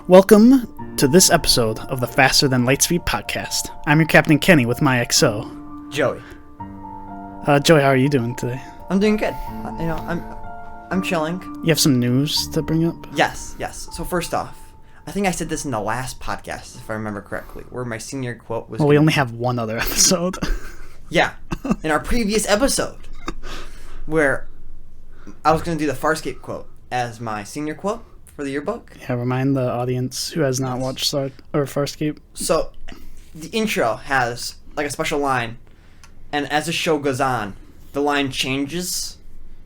Welcome to this episode of the Faster Than Lightspeed podcast. I'm your Captain Kenny with my XO. Joey. Joey, how are you doing today? I'm doing good. I'm chilling. You have some news to bring up? Yes. So first off, I think I said this in the last podcast, if I remember correctly, where my senior quote was... Well, we only have one other episode. Yeah, in our previous episode, where I was going to do the Farscape quote as my senior quote for the yearbook. Yeah, remind the audience who has not watched Farscape. So, the intro has like a special line, and as the show goes on, the line changes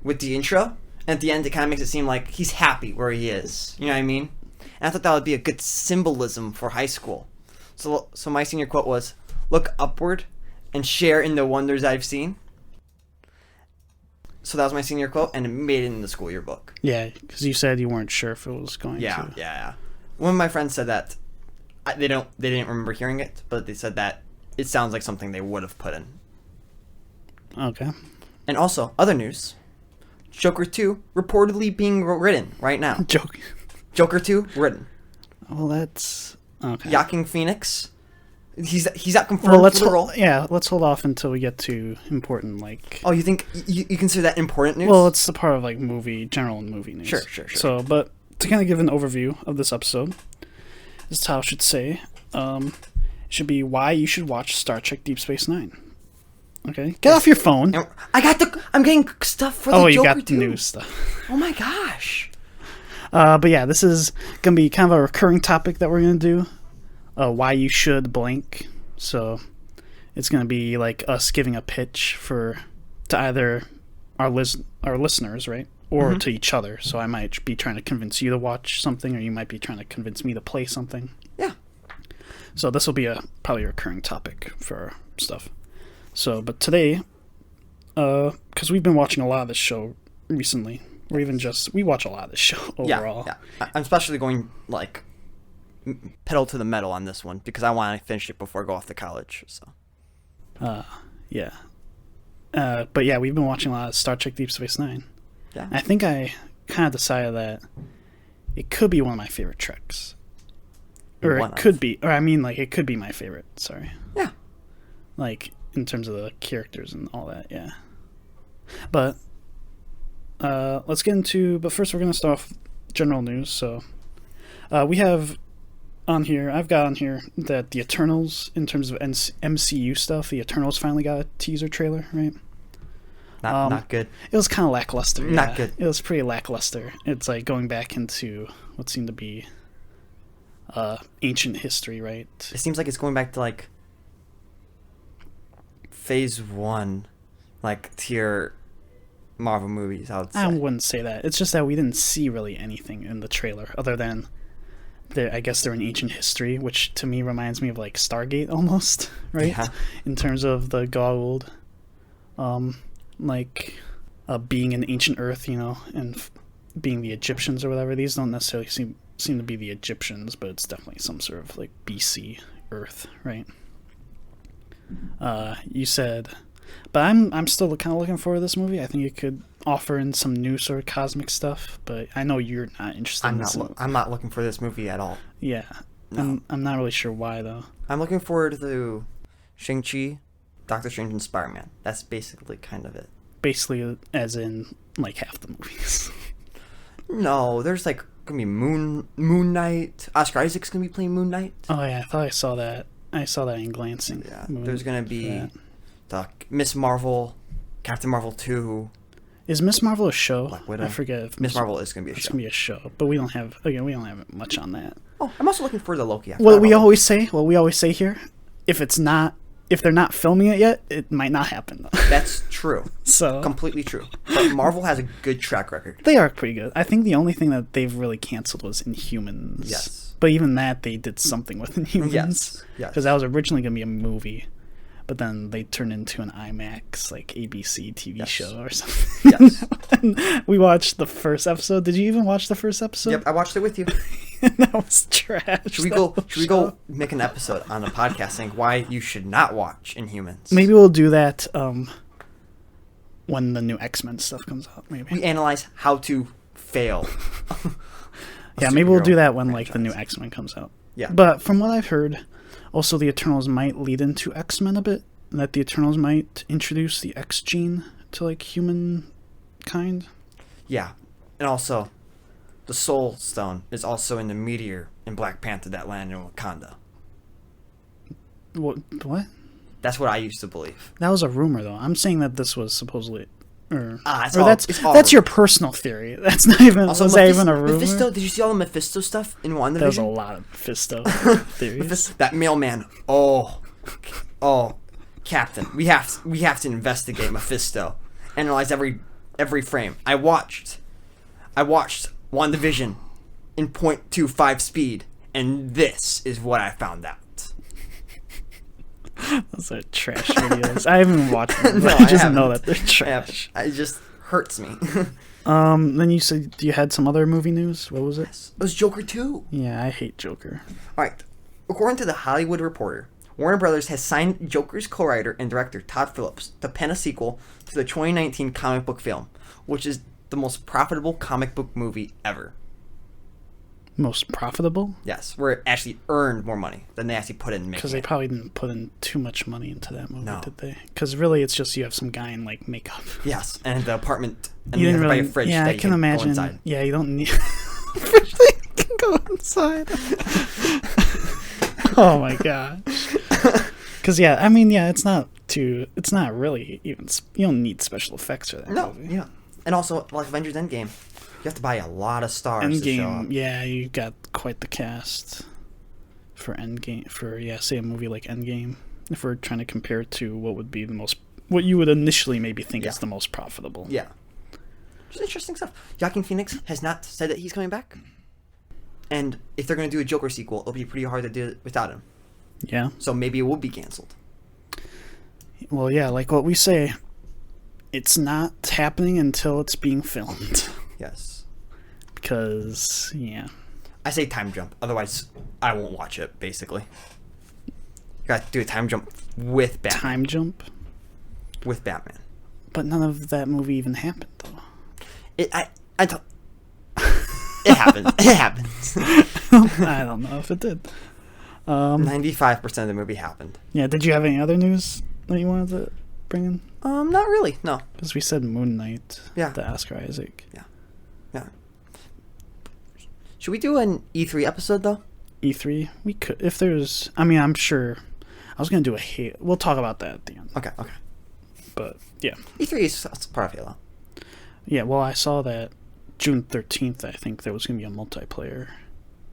with the intro, and at the end it kind of makes it seem like he's happy where he is. You know what I mean? And I thought that would be a good symbolism for high school. So my senior quote was, "Look upward and share in the wonders I've seen." So that was my senior quote, and it made it in the school yearbook. Yeah, because you said you weren't sure if it was going to. Yeah. One of my friends said that they didn't remember hearing it, but they said that it sounds like something they would have put in. Okay. And also, other news, Joker 2 reportedly being written right now. Joker 2 written. Well, that's okay. Joaquin Phoenix. He's not confirmed for the role. Let's hold off until we get to important, like... Oh, you think... You consider that important news? Well, it's the part of, like, general movie news. Sure. So, but to kind of give an overview of this episode, this is how I should say, it should be why you should watch Star Trek Deep Space Nine. Okay? Get off your phone. I'm getting stuff for the Joker 2. Oh, you got new stuff. Oh my gosh. But yeah, this is going to be kind of a recurring topic that we're going to do. Why you should blank. So it's going to be like us giving a pitch to either our listeners, right? Or to each other. So I might be trying to convince you to watch something, or you might be trying to convince me to play something. Yeah. So this will be probably a recurring topic for our stuff. So, but today, because we've been watching a lot of this show recently, or even we watch a lot of this show overall. Yeah. I'm especially going, like, pedal to the metal on this one because I want to finish it before I go off to college. So, yeah. But yeah, we've been watching a lot of Star Trek Deep Space Nine. Yeah. I think I kind of decided that it could be one of my favorite Treks, or it could be my favorite. Sorry. Yeah. Like in terms of the characters and all that. Yeah. But let's get into. But first, we're gonna start off with general news. So we have. I've got on here that the Eternals, in terms of MCU stuff, the Eternals finally got a teaser trailer, right? Not good. It was kind of lackluster. Not good. It was pretty lackluster. It's like going back into what seemed to be ancient history, right? It seems like it's going back to like phase 1, like tier Marvel movies, I would say. I wouldn't say that. It's just that we didn't see really anything in the trailer other than... I guess they're in ancient history, which to me reminds me of like Stargate almost, right? Yeah. In terms of the goggled, being in ancient Earth, and being the Egyptians or whatever. These don't necessarily seem to be the Egyptians, but it's definitely some sort of like BC Earth, right? You said, but I'm still kind of looking forward to this movie. I think it could offer in some new sort of cosmic stuff, but I know you're not interested in this. I'm not looking for this movie at all. Yeah. No. I'm not really sure why, though. I'm looking forward to Shang-Chi, Doctor Strange, and Spider-Man. That's basically kind of it. Basically, as in, like, half the movies. No, there's, like, gonna be Moon Knight. Oscar Isaac's gonna be playing Moon Knight. Oh, yeah, I thought I saw that. I saw that in glancing. Yeah, there's gonna be the Miss Marvel, Captain Marvel 2. Is Miss Marvel a show? I forget. If Miss Marvel is going to be a show. It's going to be a show, but we don't have much on that. Oh, I'm also looking for the Loki. What we always say here, if they're not filming it yet, it might not happen. That's true. So completely true. But Marvel has a good track record. They are pretty good. I think the only thing that they've really canceled was Inhumans. Yes. But even that, they did something with Inhumans. Yes. Because that was originally going to be a movie. But then they turned into an IMAX, like, ABC TV show or something. Yes. And we watched the first episode. Did you even watch the first episode? Yep, I watched it with you. That was trash. Should we go make an episode on a podcast saying why you should not watch Inhumans? Maybe we'll do that when the new X-Men stuff comes out, maybe. We analyze how to fail. Yeah, maybe we'll superhero do that when like the new franchise. X-Men comes out. Yeah. But from what I've heard, also the Eternals might lead into X-Men a bit. That the Eternals might introduce the X gene to like humankind. Yeah, and also, the Soul Stone is also in the meteor in Black Panther that landed in Wakanda. What? That's what I used to believe. That was a rumor, though. I'm saying that this was supposedly, or It's or all- that's it's all that's your rumors. personal theory. That's not even Also, was that even a rumor? Mephisto, did you see all the Mephisto stuff in WandaVision? There was a lot of Mephisto theories. That mailman. Oh, Captain, we have to investigate Mephisto, analyze every frame. I watched WandaVision in 0.25 speed, and this is what I found out. Those are trash videos. I haven't watched them. No, I just haven't. know that they're trash. It just hurts me. Then you said you had some other movie news. What was it? It was Joker 2. Yeah, I hate Joker. All right. According to the Hollywood Reporter, Warner Brothers has signed Joker's co-writer and director Todd Phillips to pen a sequel to the 2019 comic book film, which is the most profitable comic book movie ever. Most profitable? Yes, where it actually earned more money than they actually put in making Because they it. probably didn't put in too much money into that movie, No. did they? Because really, it's just you have some guy in like makeup. Yes, and the apartment, and You you didn't have to buy really. a fridge Yeah, that I you can can go imagine. inside. Yeah, you don't need. Fridge that you can go inside. Oh my gosh. Because yeah, I mean, yeah, it's not really even. You don't need special effects for that No, movie. yeah. And also, like Avengers Endgame, you have to buy a lot of stars to show up. Endgame, yeah, you got quite the cast for Endgame. Say a movie like Endgame. If we're trying to compare it to what would be what you would initially maybe think is the most profitable. Yeah. Just interesting stuff. Joaquin Phoenix has not said that he's coming back. And if they're going to do a Joker sequel, it'll be pretty hard to do it without him. Yeah. So maybe it will be canceled. Well, yeah, like what we say, it's not happening until it's being filmed. Yes. Because, yeah. I say time jump. Otherwise, I won't watch it, basically. You got to do a time jump with Batman. Time jump? With Batman. But none of that movie even happened, though. It happens. It happens. I don't know if it did. 95% of the movie happened. Yeah, did you have any other news that you wanted to bring in? Not really. No. Because we said Moon Knight, Yeah. the Oscar Isaac. Yeah. Should we do an E3 episode, though? E3, we could, if there's, I mean, I'm sure, I was going to do we'll talk about that at the end. Okay. But, yeah. E3 is part of Halo. Yeah, well, I saw that June 13th, I think there was going to be a multiplayer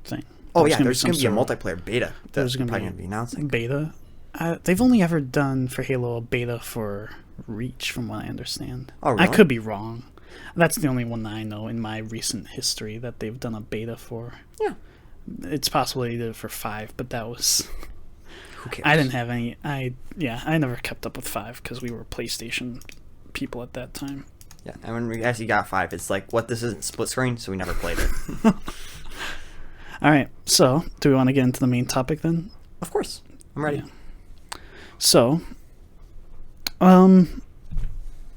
thing. Oh, yeah, there's some going to be a sort of multiplayer beta there's that's gonna probably be going to be announcing. beta. They've only ever done for Halo a beta for Reach, from what I understand. Oh, really? I could be wrong. That's the only one that I know in my recent history that they've done a beta for. Yeah. It's possible they did it for 5, but that was... Who cares? I didn't have any... I never kept up with 5 because we were PlayStation people at that time. Yeah, and when we actually got 5, it's like, what, this isn't split screen, so we never played it. All right, so do we want to get into the main topic then? Of course. I'm ready. Yeah.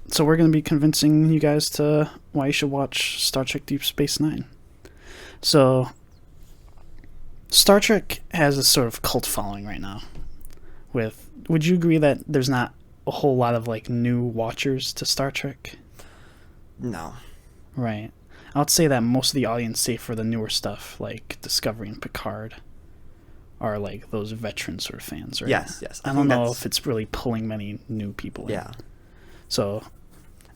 So we're going to be convincing you guys to why you should watch Star Trek Deep Space Nine. So, Star Trek has a sort of cult following right now. Would you agree that there's not a whole lot of like new watchers to Star Trek? No. Right. I would say that most of the audience, save for the newer stuff like Discovery and Picard, are like those veteran sort of fans, right? Yes. I don't know if it's really pulling many new people in. Yeah. So...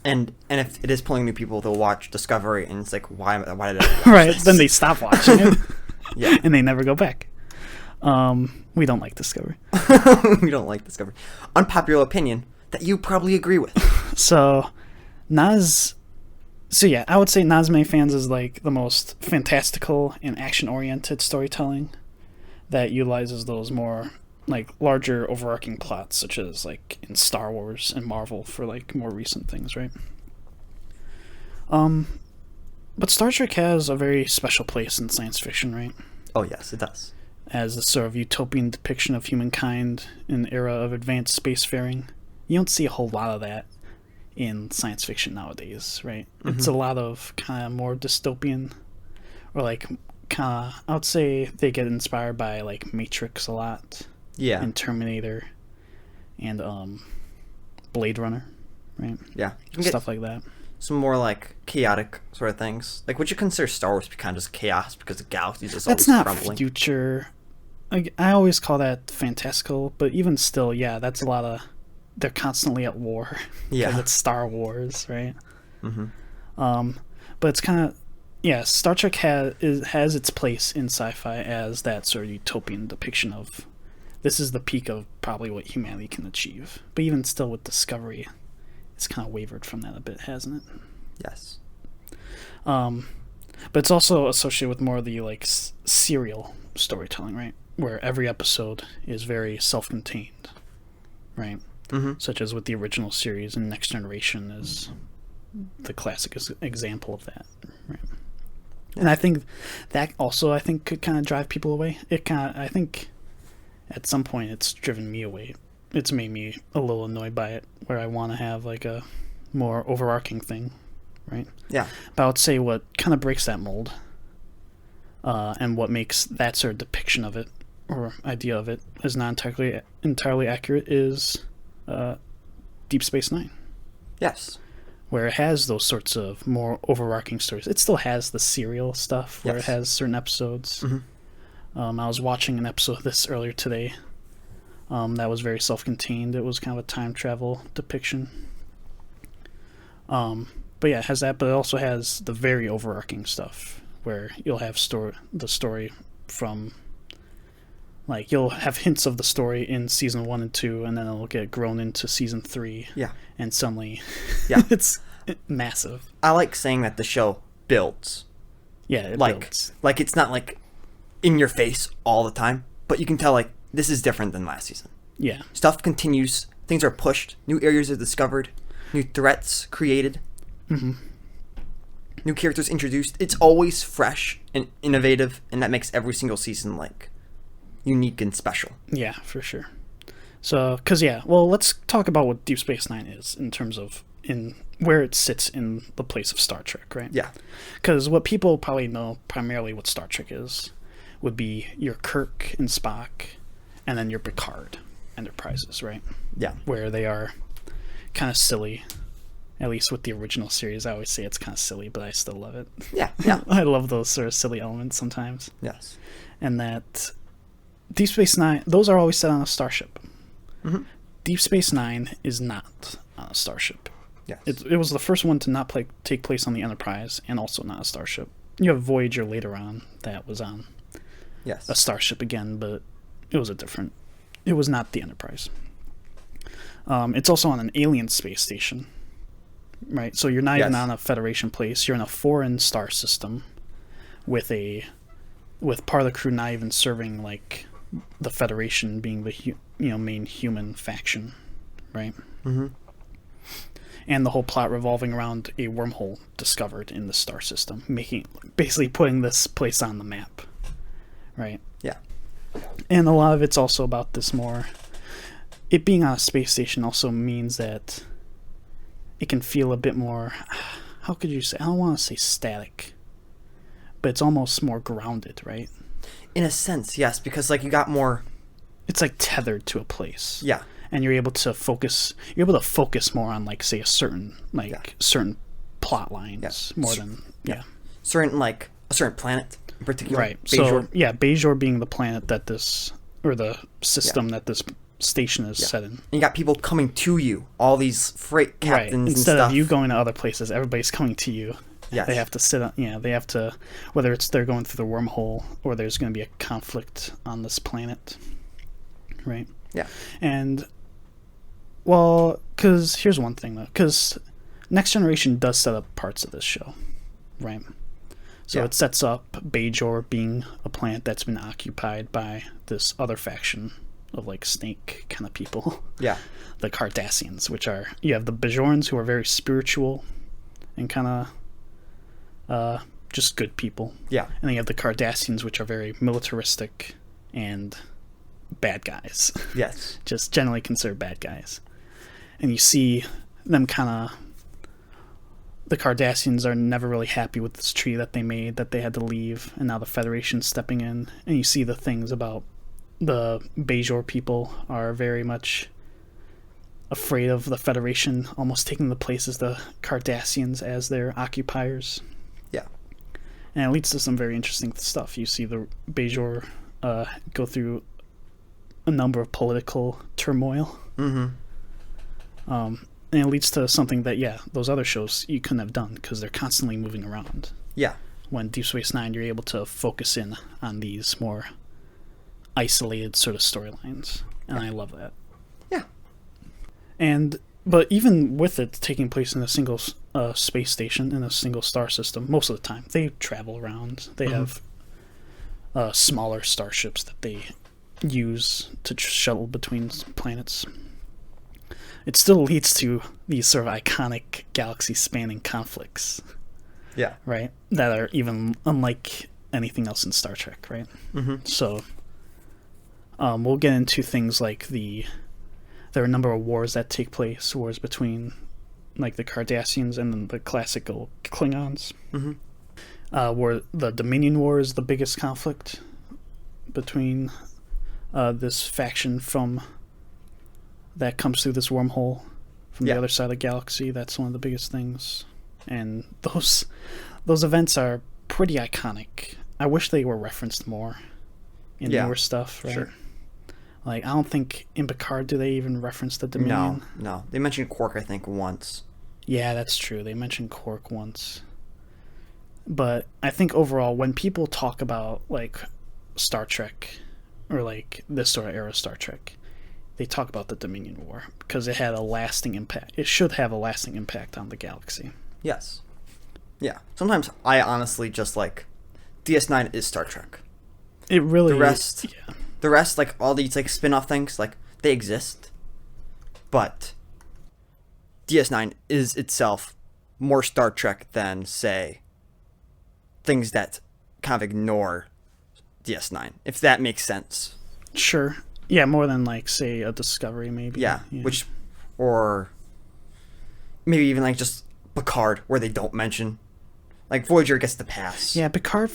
And if it is pulling new people, they'll watch Discovery, and it's like, why did I watch right, this? then they stop watching it. Yeah. And they never go back. We don't like Discovery. We don't like Discovery. Unpopular opinion that you probably agree with. So yeah, I would say not as many fans is like the most fantastical and action-oriented storytelling that utilizes those more like larger overarching plots, such as like in Star Wars and Marvel for like more recent things, right? But Star Trek has a very special place in science fiction, right? Oh, yes, it does. As a sort of utopian depiction of humankind in the era of advanced spacefaring. You don't see a whole lot of that in science fiction nowadays, right? Mm-hmm. It's a lot of kind of more dystopian or like I would say they get inspired by like Matrix a lot, Yeah. and Terminator, and Blade Runner, right? Yeah. You can Stuff get like that. some more like chaotic sort of things. Like, would you consider Star Wars to be kind of just chaos because the galaxies is That's always not crumbling? future. I always call that fantastical, but even still, yeah, that's a lot of. They're constantly at war. Yeah. Because it's Star Wars, right? Mm-hmm. But it's kind of, yeah. Star Trek has its place in sci-fi as that sort of utopian depiction of. This is the peak of probably what humanity can achieve. But even still, with Discovery, it's kind of wavered from that a bit, hasn't it? Yes. But it's also associated with more of the like serial storytelling, right? Where every episode is very self-contained, right? Mm-hmm. Such as with the original series, and Next Generation is the classic example of that, right? And I think that also could kind of drive people away. I think at some point it's driven me away. It's made me a little annoyed by it, where I want to have like a more overarching thing, right? Yeah. But I would say what kind of breaks that mold, and what makes that sort of depiction of it or idea of it is not entirely accurate is Deep Space Nine. Yes. Where it has those sorts of more overarching stories. It still has the serial stuff where Yes. it has certain episodes. Mm-hmm. I was watching an episode of this earlier today. That was very self-contained. It was kind of a time travel depiction. But yeah, it has that, but it also has the very overarching stuff where you'll have the story from, like, you'll have hints of the story in season 1 and 2, and then it'll get grown into season 3. Yeah. And suddenly, Yeah. it's massive. I like saying that the show builds. Yeah, it Like, builds. like it's not like in your face all the time, but you can tell like this is different than last season. Yeah. Stuff continues. Things are pushed. New areas are discovered. New threats created. Mm-hmm. New characters introduced. It's always fresh and innovative, and that makes every single season like unique and special. Yeah, for sure. So, let's talk about what Deep Space Nine is in terms of in where it sits in the place of Star Trek, right? Yeah. Because what people probably know primarily what Star Trek is would be your Kirk and Spock, and then your Picard Enterprises, right? Yeah. Where they are kind of silly. At least with the original series, I always say it's kind of silly, but I still love it. Yeah. Yeah. I love those sort of silly elements sometimes. Yes. And that Deep Space Nine, those are always set on a starship. Mm-hmm. Deep Space Nine is not on a starship. Yes. It was the first one to not take place on the Enterprise, and also not a starship. You have Voyager later on that was on Yes. a starship again, but it was it was not the Enterprise. It's also on an alien space station, right? So you're not even on a Federation place. You're in a foreign star system with part of the crew not even serving like the Federation, being the main human faction, right? Mm-hmm. And the whole plot revolving around a wormhole discovered in the star system, basically putting this place on the map, right? Yeah. And a lot of it's also about this more. It being on a space station also means that it can feel a bit more. How could you say? I don't want to say static, but it's almost more grounded, right? In a sense, yes, because like you got more. It's like tethered to a place. Yeah. And you're able to focus. You're able to focus more on like say a certain plot lines more than certain a certain planet in particular. Right. Bajor. So Bajor being the planet that this or the system that this station is set in. And you got people coming to you, all these freight captains and Instead stuff. of you going to other places, everybody's coming to you. Yes. They have to sit on, they have to, whether it's they're going through the wormhole or there's going to be a conflict on this planet. Right? Yeah. And, well, because here's one thing, though. Because Next Generation does set up parts of this show. Right? So it sets up Bajor being a planet that's been occupied by this other faction of like snake kind of people. Yeah. The Cardassians, which are, you have the Bajorans who are very spiritual and kind of just good people. Yeah. And then you have the Cardassians, which are very militaristic and bad guys. Yes. Just generally considered bad guys. And you see them kind of, the Cardassians are never really happy with this treaty that they made, that they had to leave, and now the Federation's stepping in, and you see the things about the Bajor people are very much afraid of the Federation almost taking the place as the Cardassians as their occupiers. Yeah. And it leads to some very interesting stuff. You see the Bajor go through a number of political turmoil. Mm-hmm. And it leads to something that, those other shows you couldn't have done because they're constantly moving around. Yeah. When Deep Space Nine, you're able to focus in on these more isolated sort of storylines. And I love that. Yeah. But even with it taking place in a single space station, in a single star system, most of the time, they travel around. They have smaller starships that they use to shuttle between planets. It still leads to these sort of iconic galaxy-spanning conflicts. Yeah. Right? That are even unlike anything else in Star Trek, right? Mm-hmm. So, we'll get into things like there are a number of wars that take place, wars between, like, the Cardassians and then the classical Klingons. Mm-hmm. Where the Dominion War is the biggest conflict between this faction that comes through this wormhole from the other side of the galaxy. That's one of the biggest things. And those events are pretty iconic. I wish they were referenced more in newer stuff, right? Sure. Like, I don't think in Picard do they even reference the Dominion. No. They mentioned Quark, I think, once. Yeah, that's true. They mentioned Quark once. But I think overall, when people talk about, like, Star Trek, or, like, this sort of era of Star Trek, they talk about the Dominion War, because it had a lasting impact. It should have a lasting impact on the galaxy. Yes. Yeah. Sometimes I honestly just, like, DS9 is Star Trek. It really... The rest, like, all these, like, spin-off things, like, they exist. But DS9 is itself more Star Trek than, say, things that kind of ignore DS9, if that makes sense. Sure. Yeah, more than, like, say, a Discovery, maybe. Yeah. Or maybe even, like, just Picard, where they don't mention. Like, Voyager gets the pass. Yeah, Picard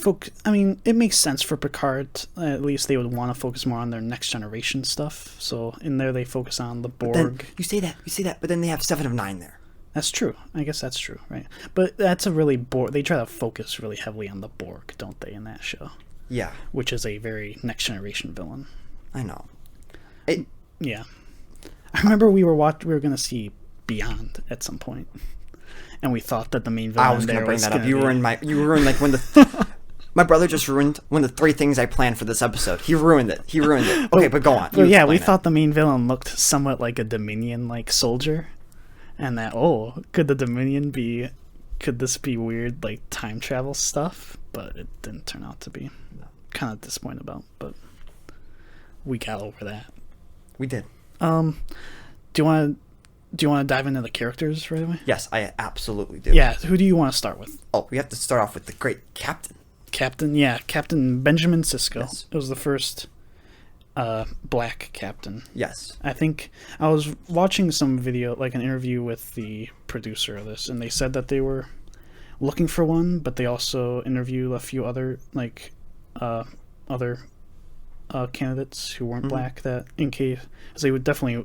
I mean, it makes sense for Picard. At least they would want to focus more on their next generation stuff. So in there they focus on the Borg. Then, you say that, but then they have 7 of 9 there. That's true. I guess that's true, right? But that's a really they try to focus really heavily on the Borg, don't they, in that show? Yeah. Which is a very next generation villain. I know. Yeah. I remember we were going to see Beyond at some point. And we thought that the main villain I was going to bring that up. You ruined like when my brother just ruined one of the 3 things I planned for this episode. He ruined it. Okay, but go on. Well, yeah, we thought the main villain looked somewhat like a Dominion-like soldier. And that, could the Dominion could this be weird, like, time travel stuff? But it didn't turn out to be. Kind of disappointed about, but we got over that. We did. Do you want to dive into the characters right away? Yes, I absolutely do. Yeah, who do you want to start with? Oh, we have to start off with the great Captain. Captain Benjamin Cisco. Yes. It was the first black captain. Yes. I think I was watching some video, like an interview with the producer of this, and they said that they were looking for one, but they also interviewed a few other, like, other candidates who weren't black, that in case, because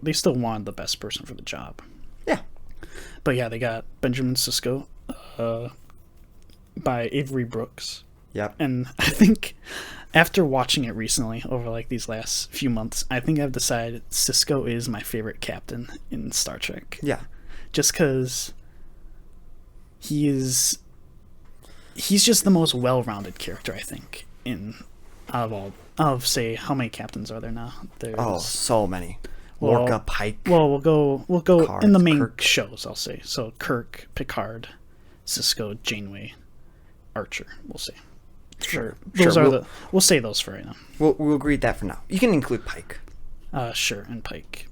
they still wanted the best person for the job. Yeah. But yeah, they got Benjamin Cisco by Avery Brooks. Yep. And I think after watching it recently, over like these last few months, I think I've decided Cisco is my favorite captain in Star Trek. Yeah. Just because he's just the most well-rounded character, I think, say, how many captains are there now? There's, so many. Lorca, Pike. Well, we'll go Picard, in the main Kirk. shows, I'll say. So Kirk, Picard, Cisco, Janeway, Archer, we'll say. Sure. We'll say those for right now. We'll agree with that for now. You can include Pike. Sure, and Pike.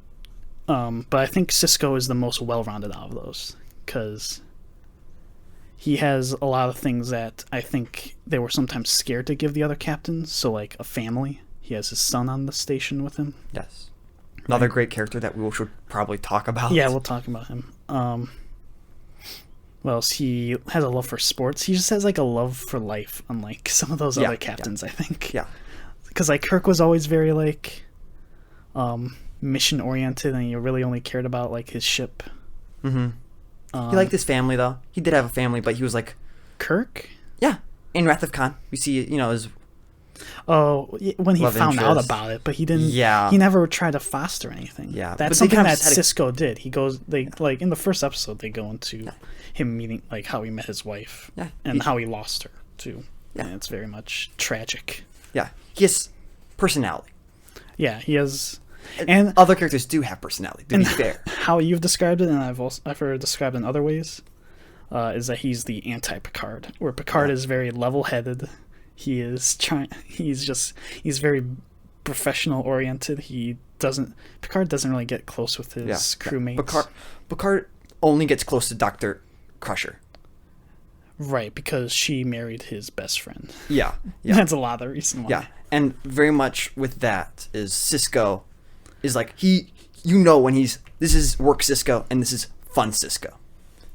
But I think Cisco is the most well-rounded out of those, because he has a lot of things that I think they were sometimes scared to give the other captains. So, like, a family. He has his son on the station with him. Yes. Another great character that we should probably talk about. Yeah, we'll talk about him. What else? He has a love for sports. He just has like a love for life, unlike some of those other captains, I think. Yeah. Because like Kirk was always very like mission oriented, and he really only cared about like his ship. Mm-hmm. He liked his family though. He did have a family, but he was like Kirk. Yeah, in Wrath of Khan, we see his. Oh, when he Love found out interest. about it, but he didn't. Yeah. He never tried to foster anything. Yeah, but that's they something kind of that just had a- Cisco did. He goes, they like in the first episode, they go into him meeting like how he met his wife, Yeah. and how he lost her too. Yeah. And it's very much tragic. Yeah, he has personality. Yeah, he has, and Other characters do have personality. To be fair. how you've described it, and I've heard it described in other ways, is that he's the anti-Picard, where Picard is very level-headed. He is he's very professional oriented. Picard doesn't really get close with his crewmates. Picard only gets close to Dr. Crusher. Right, because she married his best friend. Yeah. Yeah. That's a lot of the reason why. Yeah. And very much with that is Cisco is like when this is work Cisco and this is fun Cisco.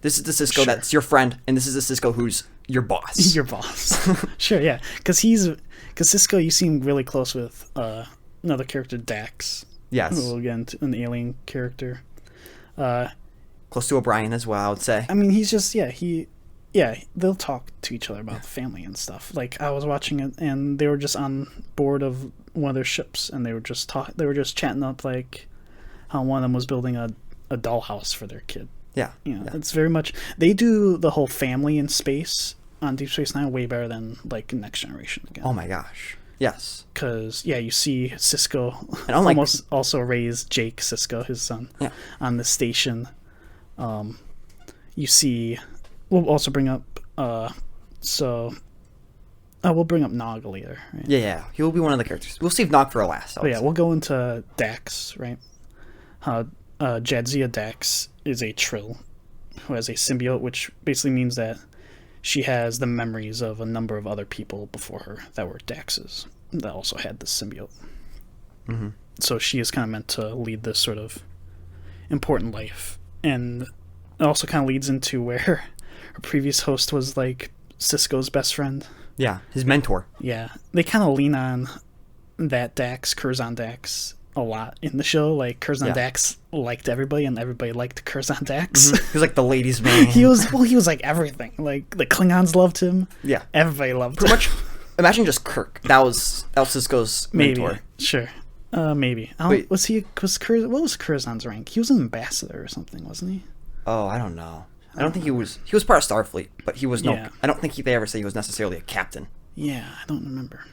This is the Cisco Sure. that's your friend, and this is the Cisco who's your boss. Your boss. Sure, yeah. Because Cisco, you seem really close with another character, Dax. Yes. We'll get into an alien character. Close to O'Brien as well, I would say. I mean, he's just, they'll talk to each other about the family and stuff. Like, I was watching it, and they were just on board of one of their ships, and they were just chatting up, like, how one of them was building a dollhouse for their kid. Yeah. It's very much, they do the whole family in space on Deep Space Nine way better than, like, Next Generation again. Oh my gosh. Yes. Because, you see Cisco And unlike- almost also raise Jake Cisco, his son, on the station. You see, we'll also bring up, we'll bring up Nog later, right? Yeah. He will be one of the characters. We'll save Nog for last. But yeah, we'll go into Dax, right? Jadzia Dax is a Trill who has a symbiote, which basically means that she has the memories of a number of other people before her that were Daxes that also had this symbiote. Mm-hmm. So she is kind of meant to lead this sort of important life. And it also kind of leads into where her previous host was like Cisco's best friend. Yeah, his mentor. Yeah, they kind of lean on that Dax, Curzon Dax, a lot in the show. Like, Curzon Dax liked everybody, and everybody liked Curzon Dax. Mm-hmm. He was like the ladies' man. He was like everything. Like, the Klingons loved him. Yeah. Everybody loved Pretty him. much, imagine just Kirk. That was Cisco's mentor. Maybe. Sure. Maybe. Wait. What was Curzon's rank? He was an ambassador or something, wasn't he? Oh, I don't know. I don't think he was part of Starfleet, but he was Yeah. I don't think they ever say he was necessarily a captain. Yeah, I don't remember.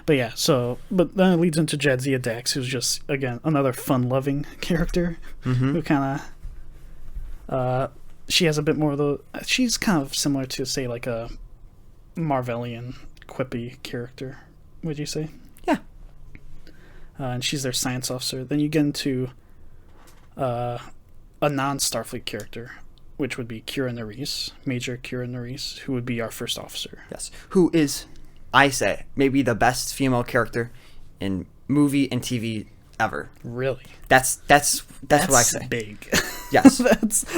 But yeah, but then it leads into Jadzia Dax, who's just, again, another fun-loving character, who kind of, she has a bit more of she's kind of similar to, say, like a Marvelian, quippy character, would you say? Yeah. And she's their science officer. Then you get into a non-Starfleet character, which would be Kira Nerys, Major Kira Nerys, who would be our first officer. Yes. Who is, I say, maybe the best female character in movie and TV ever. Really? That's what I say. Big. Yes.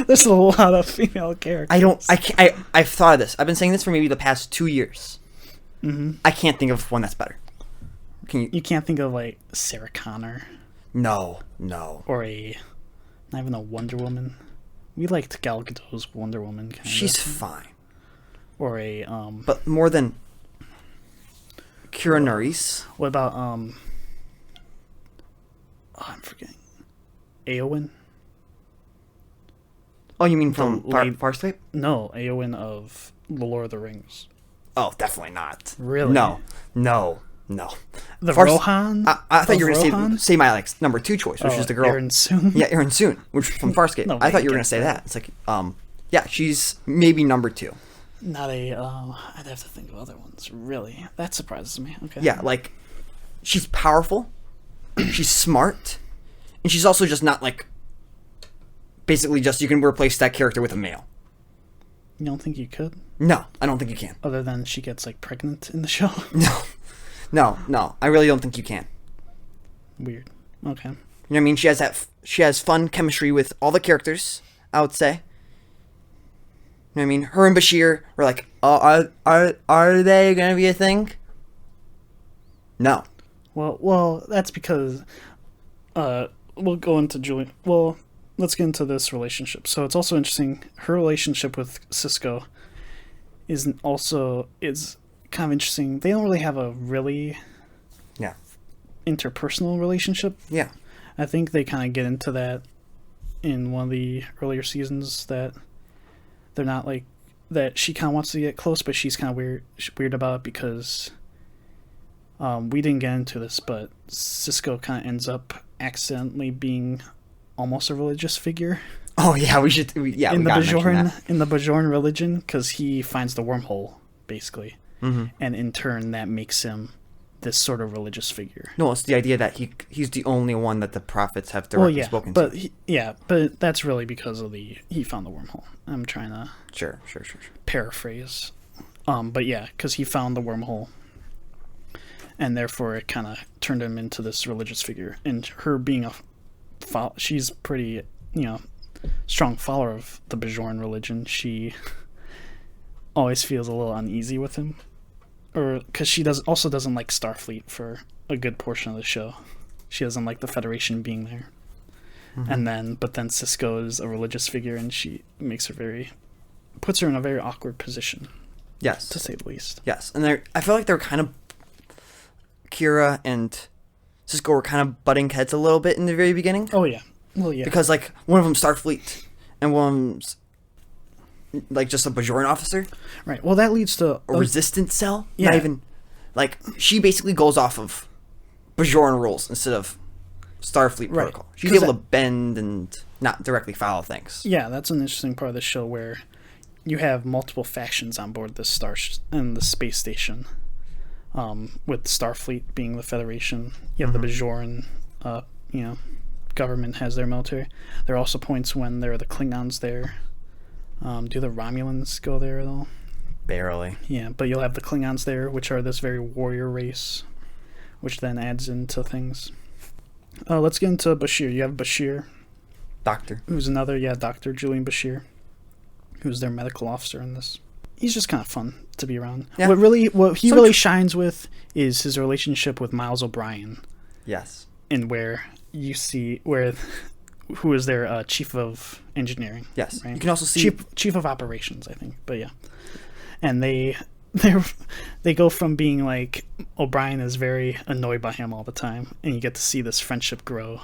There's a lot of female characters. I've thought of this. I've been saying this for maybe the past 2 years. Mm-hmm. I can't think of one that's better. Can you? You can't think of, like, Sarah Connor. No. Or not even a Wonder Woman. We liked Gal Gadot's Wonder Woman, kind of. She's fine. Or a, But more than Kira Nerys. What about, I'm forgetting. Eowyn? Oh, you mean from The Farscape? No, Eowyn of The Lord of the Rings. Oh, definitely not. Really? No. The Rohan? I thought you were going Rohan? to say my number 2 choice, which is the girl. Erin Soon? Yeah, Erin Soon, which from Farscape. No, I thought you were going guess to say that. It's like, yeah, she's maybe number 2. Not a, I'd have to think of other ones. Really? That surprises me. Okay. Yeah, like, she's powerful, she's smart, and she's also just not, like, basically just you can replace that character with a male. You don't think you could? No, I don't think you can. Other than she gets, like, pregnant in the show? No, I really don't think you can. Weird. Okay. You know what I mean? She has fun chemistry with all the characters, I would say. what I mean? Her and Bashir were like, oh, are they going to be a thing? No. Well, that's because we'll go into Julian. Well, let's get into this relationship. So it's also interesting. Her relationship with Cisco is kind of interesting. They don't really have a really interpersonal relationship. Yeah. I think they kind of get into that in one of the earlier seasons, that they're not like that. She kind of wants to get close, but she's kind of weird about it because we didn't get into this, but Cisco kind of ends up accidentally being almost a religious figure. Oh yeah, we should. In the Bajoran religion, because he finds the wormhole basically, and in turn that makes him this sort of religious figure. No, it's the idea that he's the only one that the prophets have directly spoken to. But that's really because of he found the wormhole. I'm trying to sure paraphrase, but yeah, because he found the wormhole, and therefore it kind of turned him into this religious figure. And her being she's pretty strong follower of the Bajoran religion. She always feels a little uneasy with him, or because she doesn't like Starfleet for a good portion of the show. She doesn't like the Federation being there, and then Cisco is a religious figure, and she puts her in a very awkward position. Yes, to say the least. Yes, and I feel like they're kind of Kira and Cisco were kind of butting heads a little bit in the very beginning. Oh yeah. Well, yeah. Because like one of them's Starfleet and one of them's like just a Bajoran officer. Right. Well, that leads to a resistance cell. Yeah. Not even like she basically goes off of Bajoran rules instead of Starfleet protocol. She's able to bend and not directly follow things. Yeah, that's an interesting part of the show where you have multiple factions on board the the space station. With Starfleet being the Federation, you have the Bajoran, government has their military. There are also points when there are the Klingons there. Do the Romulans go there at all? Barely. Yeah, but you'll have the Klingons there, which are this very warrior race, which then adds into things. Let's get into Bashir. You have Bashir. Doctor. Who's another, Dr. Julian Bashir, who's their medical officer in this. He's just kind of fun to be around. Yeah. What he really shines with is his relationship with Miles O'Brien. Yes. And where you see who is their chief of engineering. Yes. Right? You can also see chief of operations, I think. But yeah. And they go from being like O'Brien is very annoyed by him all the time, and you get to see this friendship grow.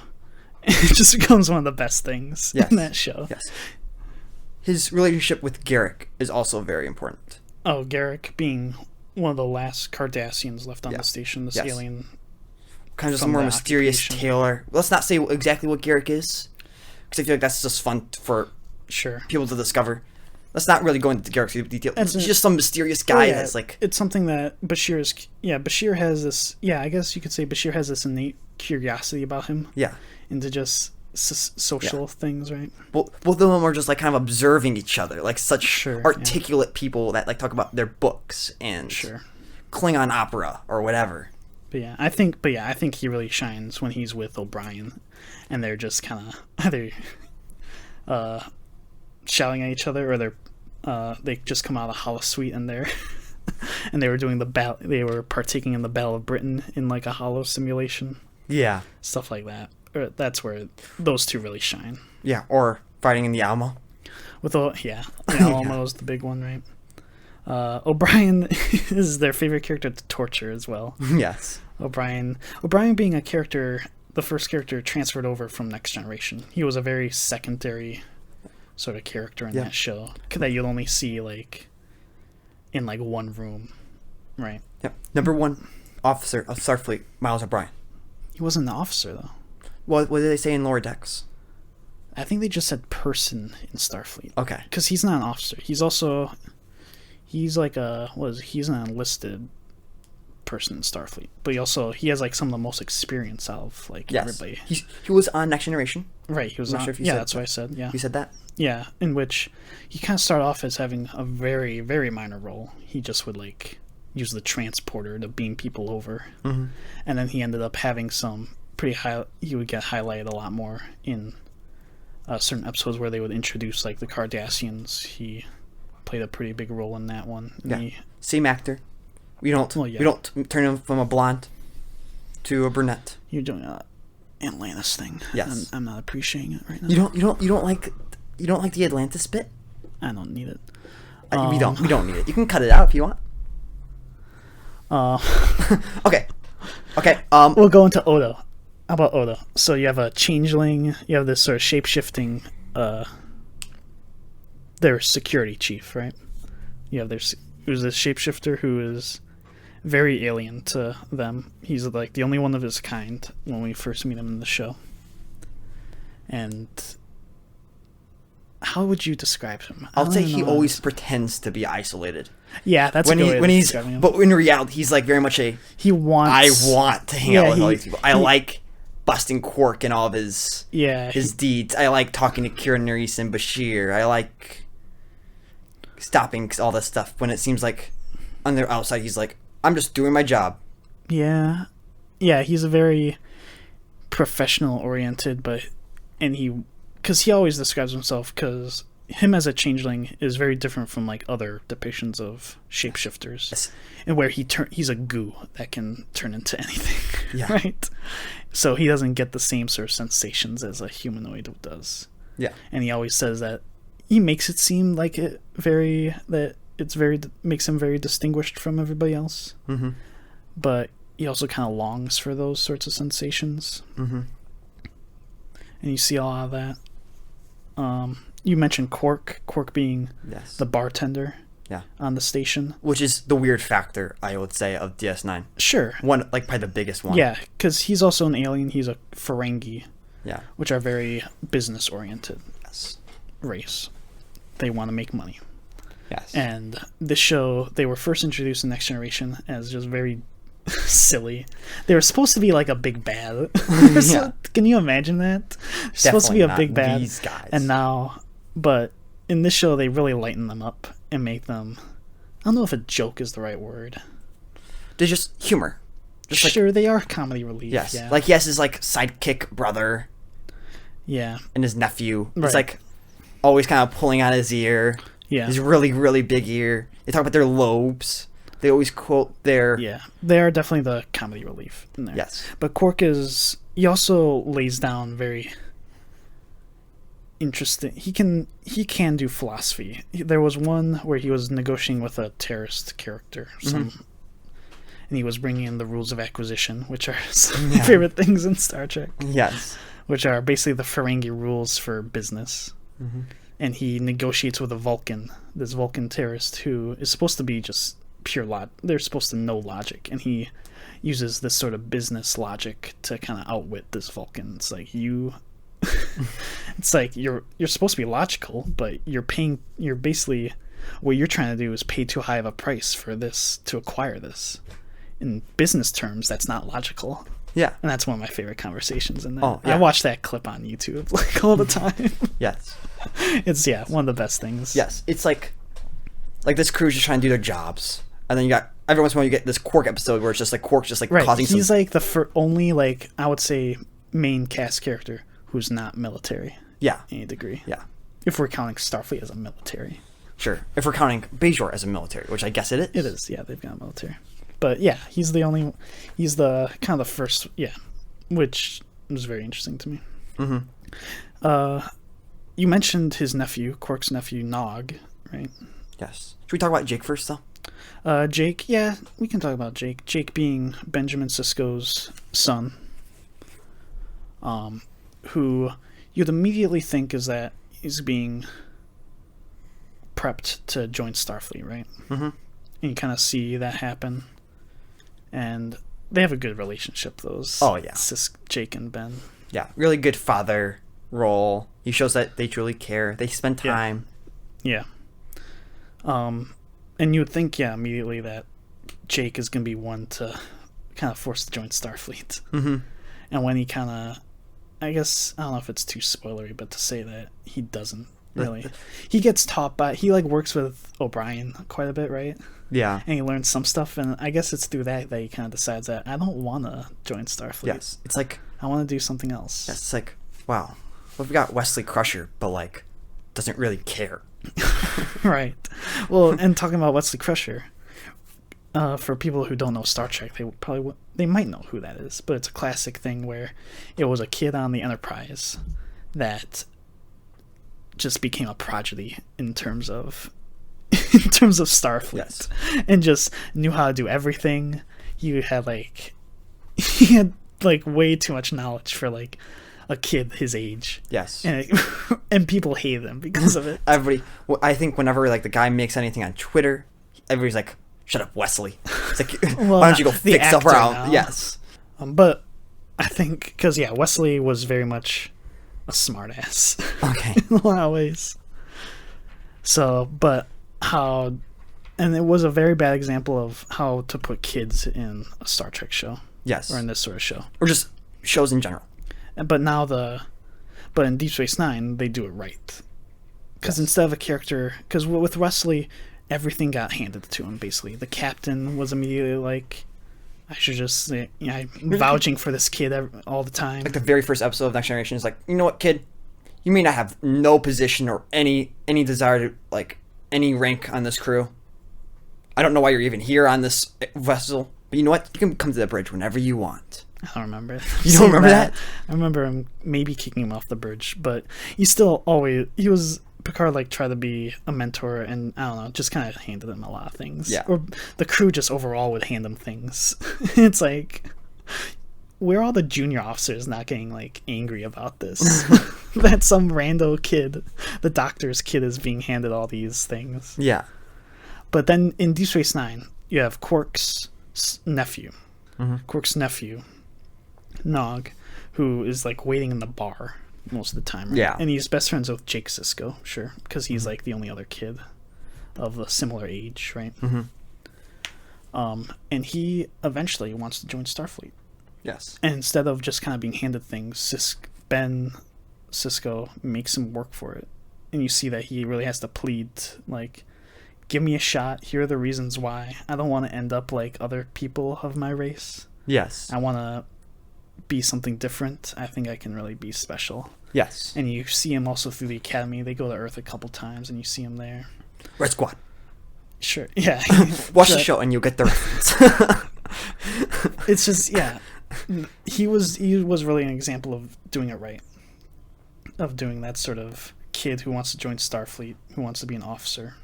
It just becomes one of the best things in that show. Yes. His relationship with Garrick is also very important. Oh, Garrick being one of the last Cardassians left on the station, this alien. Kind of just a more mysterious tailor. Let's not say exactly what Garrick is, because I feel like that's just fun for people to discover. Let's not really go into Garrick's detail. He's just some mysterious guy that's like... It's something that Bashir has this... Yeah, I guess you could say Bashir has this innate curiosity about him. Yeah. Into just social things, right? Both of them are just like kind of observing each other, like such articulate people that like talk about their books and Klingon opera or whatever. But yeah, I think he really shines when he's with O'Brien, and they're just kind of either shouting at each other, or they just come out of the holosuite and and they were doing they were partaking in the Battle of Britain in like a holo simulation. Yeah, stuff like that. That's where those two really shine. Yeah, or fighting in the Alamo. The Alamo is the big one, right? O'Brien is their favorite character to torture as well. Yes. O'Brien being the first character transferred over from Next Generation. He was a very secondary sort of character in that show that you'll only see like in like one room, right? Yep. Number one officer of Starfleet, Miles O'Brien. He wasn't an officer though. What did they say in lower decks? I think they just said person in Starfleet. Okay. Because he's not an officer. He's like he's an enlisted person in Starfleet. But he has like some of the most experience out of like everybody. He was on Next Generation. Right. He was on. Sure that's what I said. Yeah. You said that? Yeah. In which he kind of started off as having a very, very minor role. He just would like use the transporter to beam people over. Mm-hmm. And then he ended up having some pretty high. He would get highlighted a lot more in certain episodes where they would introduce like the Cardassians. He played a pretty big role in that one. Yeah. Same actor. We don't turn him from a blonde to a brunette. You're doing a Atlantis thing. Yes. I'm not appreciating it right now. You don't like the Atlantis bit? I don't need it. We don't need it. You can cut it out if you want. Okay. We'll go into Odo. How about Odo? So you have a changeling. You have this sort of shape-shifting. Their security chief, right? You have who's a shapeshifter who is very alien to them. He's like the only one of his kind when we first meet him in the show. And how would you describe him? I'll say he always pretends to be isolated. Yeah, that's when him. But in reality, he's like very much I want to hang out with all these people. I like busting Quark and all of his deeds. I like talking to Kira Nerys and Bashir. I like stopping all this stuff when it seems like on the outside he's like, I'm just doing my job. Yeah, he's a very professional oriented, because he always describes himself, because him as a changeling is very different from like other depictions of shapeshifters, yes. And where he's a goo that can turn into anything, yeah. Right? So he doesn't get the same sort of sensations as a humanoid does. Yeah, and he always says that he makes it seem like makes him very distinguished from everybody else. Mm-hmm. But he also kind of longs for those sorts of sensations. Mm-hmm. And you see a lot of that. You mentioned Quark being the bartender on the station. Which is the weird factor, I would say, of DS9. Sure. One, like, probably the biggest one. Yeah, because he's also an alien. He's a Ferengi. Yeah. Which are very business-oriented. Yes. Race. They want to make money. Yes. And this show, they were first introduced in Next Generation as just very silly. They were supposed to be like a big bad. Can you imagine that? They're supposed to be a big bad. These guys. And now, but in this show, they really lighten them up and make them, I don't know if a joke is the right word. They're just humor. Just sure, they are comedy relief. Yes. Yeah. Like he has his like sidekick brother. Yeah. And his nephew. Right. He's like always kind of pulling out his ear. Yeah. His really, really big ear. They talk about their lobes. They always quote their... Yeah. They are definitely the comedy relief in there. Yes. But Quark he also lays down very interesting... He can do philosophy. There was one where he was negotiating with a terrorist character. And he was bringing in the rules of acquisition, which are some of my favorite things in Star Trek. Yes. Which are basically the Ferengi rules for business. Mm-hmm. And he negotiates with this Vulcan terrorist who is supposed to be just pure they're supposed to know logic, and he uses this sort of business logic to kind of outwit this Vulcan. It's like it's like you're supposed to be logical, but you're basically, what you're trying to do is pay too high of a price for this to acquire this. In business terms, that's not logical. Yeah. And that's one of my favorite conversations in that. Oh, yeah. I watch that clip on YouTube like all the time. Yes. It's one of the best things. Yes. It's like this crew's just trying to do their jobs. And then you got every once in a while you get this Quark episode where it's just like Quark's just like causing He's like the only, like, I would say, main cast character who's not military. Yeah. Any degree. Yeah. If we're counting Starfleet as a military. Sure. If we're counting Bajor as a military, which I guess it is. It is, yeah, they've got a military. But yeah, he's the kind of the first, which was very interesting to me. Mm-hmm. You mentioned his nephew, Quark's nephew, Nog, right? Yes. Should we talk about Jake first, though? Jake, yeah, we can talk about Jake. Jake being Benjamin Sisko's son, who you'd immediately think is that he's being prepped to join Starfleet, right? Mm-hmm. And you kind of see that happen. And they have a good relationship, Jake and Ben. Yeah, really good father role. He shows that they truly care. They spend time. Yeah. And you would think, immediately that Jake is going to be one to kind of forced to join Starfleet. Mm-hmm. And when he kind of, I guess, I don't know if it's too spoilery, but to say that he doesn't really. He gets taught he works with O'Brien quite a bit, right? Yeah. And he learns some stuff, and I guess it's through that he kind of decides that I don't want to join Starfleet. Yes. It's like, I want to do something else. Yes, it's like, wow. Well, we got Wesley Crusher, but doesn't really care. Right. Well, and talking about Wesley Crusher, for people who don't know Star Trek, they might know who that is, but it's a classic thing where it was a kid on the Enterprise that just became a prodigy in terms of Starfleet, Yes. and just knew how to do everything. He had like way too much knowledge for like a kid his age. Yes. And people hate him because of it. I think whenever like the guy makes anything on Twitter, everybody's like, "Shut up, Wesley." It's like, Well, why don't you go the fix stuff actor around? now. Yes. But I think because Wesley was very much a smartass Okay. in a lot of ways. So, but and it was a very bad example of how to put kids in a Star Trek show. Yes. Or in this sort of show. Or just shows in general. But in Deep Space Nine, they do it right. Because instead of a character, because with Wesley, everything got handed to him, basically. The captain was immediately like, I should just, I'm vouching for this kid all the time. Like the very first episode of Next Generation is like, you know what, kid? You may not have no position or any desire to, like, any rank on this crew. I don't know why you're even here on this vessel. But you know what? You can come to the bridge whenever you want. I don't remember. You don't remember that? I remember him maybe kicking him off the bridge, but Picard like tried to be a mentor, and I don't know, just kind of handed him a lot of things. Yeah. Or the crew just overall would hand him things. It's like, where are all the junior officers not getting like angry about this? That some rando kid, the doctor's kid, is being handed all these things. Yeah. But then in Deep Space Nine, you have Quark's nephew. Mm-hmm. Quark's nephew, Nog, who is like waiting in the bar most of the time, right? Yeah. And he's best friends with Jake Cisco, sure, because he's like the only other kid of a similar age, right? Mm-hmm. And he eventually wants to join Starfleet. Yes. And instead of just kind of being handed things, Cisco makes him work for it. And you see that he really has to plead, like, give me a shot. Here are the reasons why. I don't want to end up like other people of my race. Yes. I want to be something different. I think I can really be special. Yes. And you see him also through the academy. They go to Earth a couple times, and you see him there. Red Squad. Sure. Yeah. Watch the show and you'll get the reference. It's just, yeah. He was really an example of doing it right. Of doing that sort of kid who wants to join Starfleet, who wants to be an officer.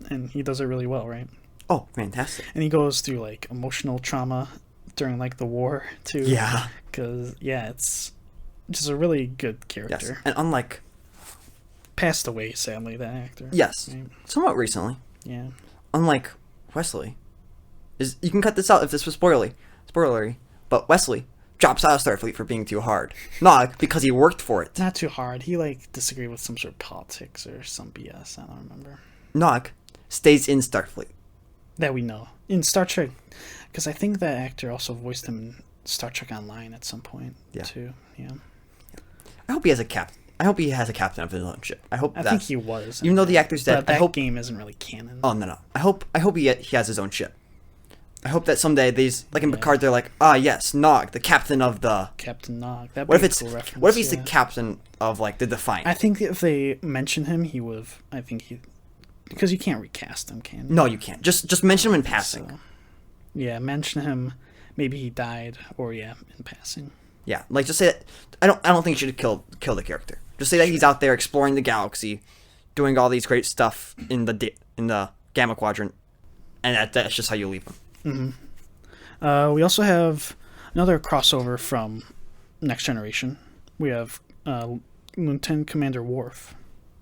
And he does it really well, right? Oh, fantastic. And he goes through like emotional trauma during like the war too. Yeah. Because it's just a really good character. Yes. And unlike... Passed away, sadly, that actor. Yes. Right? Somewhat recently. Yeah. Unlike Wesley. You can cut this out if this was spoilery. But Wesley drops out of Starfleet for being too hard. Not because he worked for it. Not too hard. He like disagreed with some sort of politics or some BS. I don't remember. Nog stays in Starfleet. That we know. In Star Trek, because I think that actor also voiced him in Star Trek Online at some point, too. Yeah. I hope he has a captain. I hope he has a captain of his own ship. I think he was. Even though the actor's dead, But I hope game isn't really canon. Oh no. I hope he has his own ship. I hope that someday these, like in Picard, they're like, yes, Nog, the captain of the Captain Nog. That'd What be if a cool reference. what if he's the captain of like the Defiant? I think if they mention him, he would have. I think he, because you can't recast him, can you? No, you can't. Just mention him in passing. So, yeah, mention him. Maybe he died, or in passing. Yeah, like just say that. I don't think you should kill the character. Just say that he's out there exploring the galaxy, doing all these great stuff in the Gamma Quadrant, and that's just how you leave him. Mm-hmm. We also have another crossover from Next Generation. We have Lieutenant Commander Worf.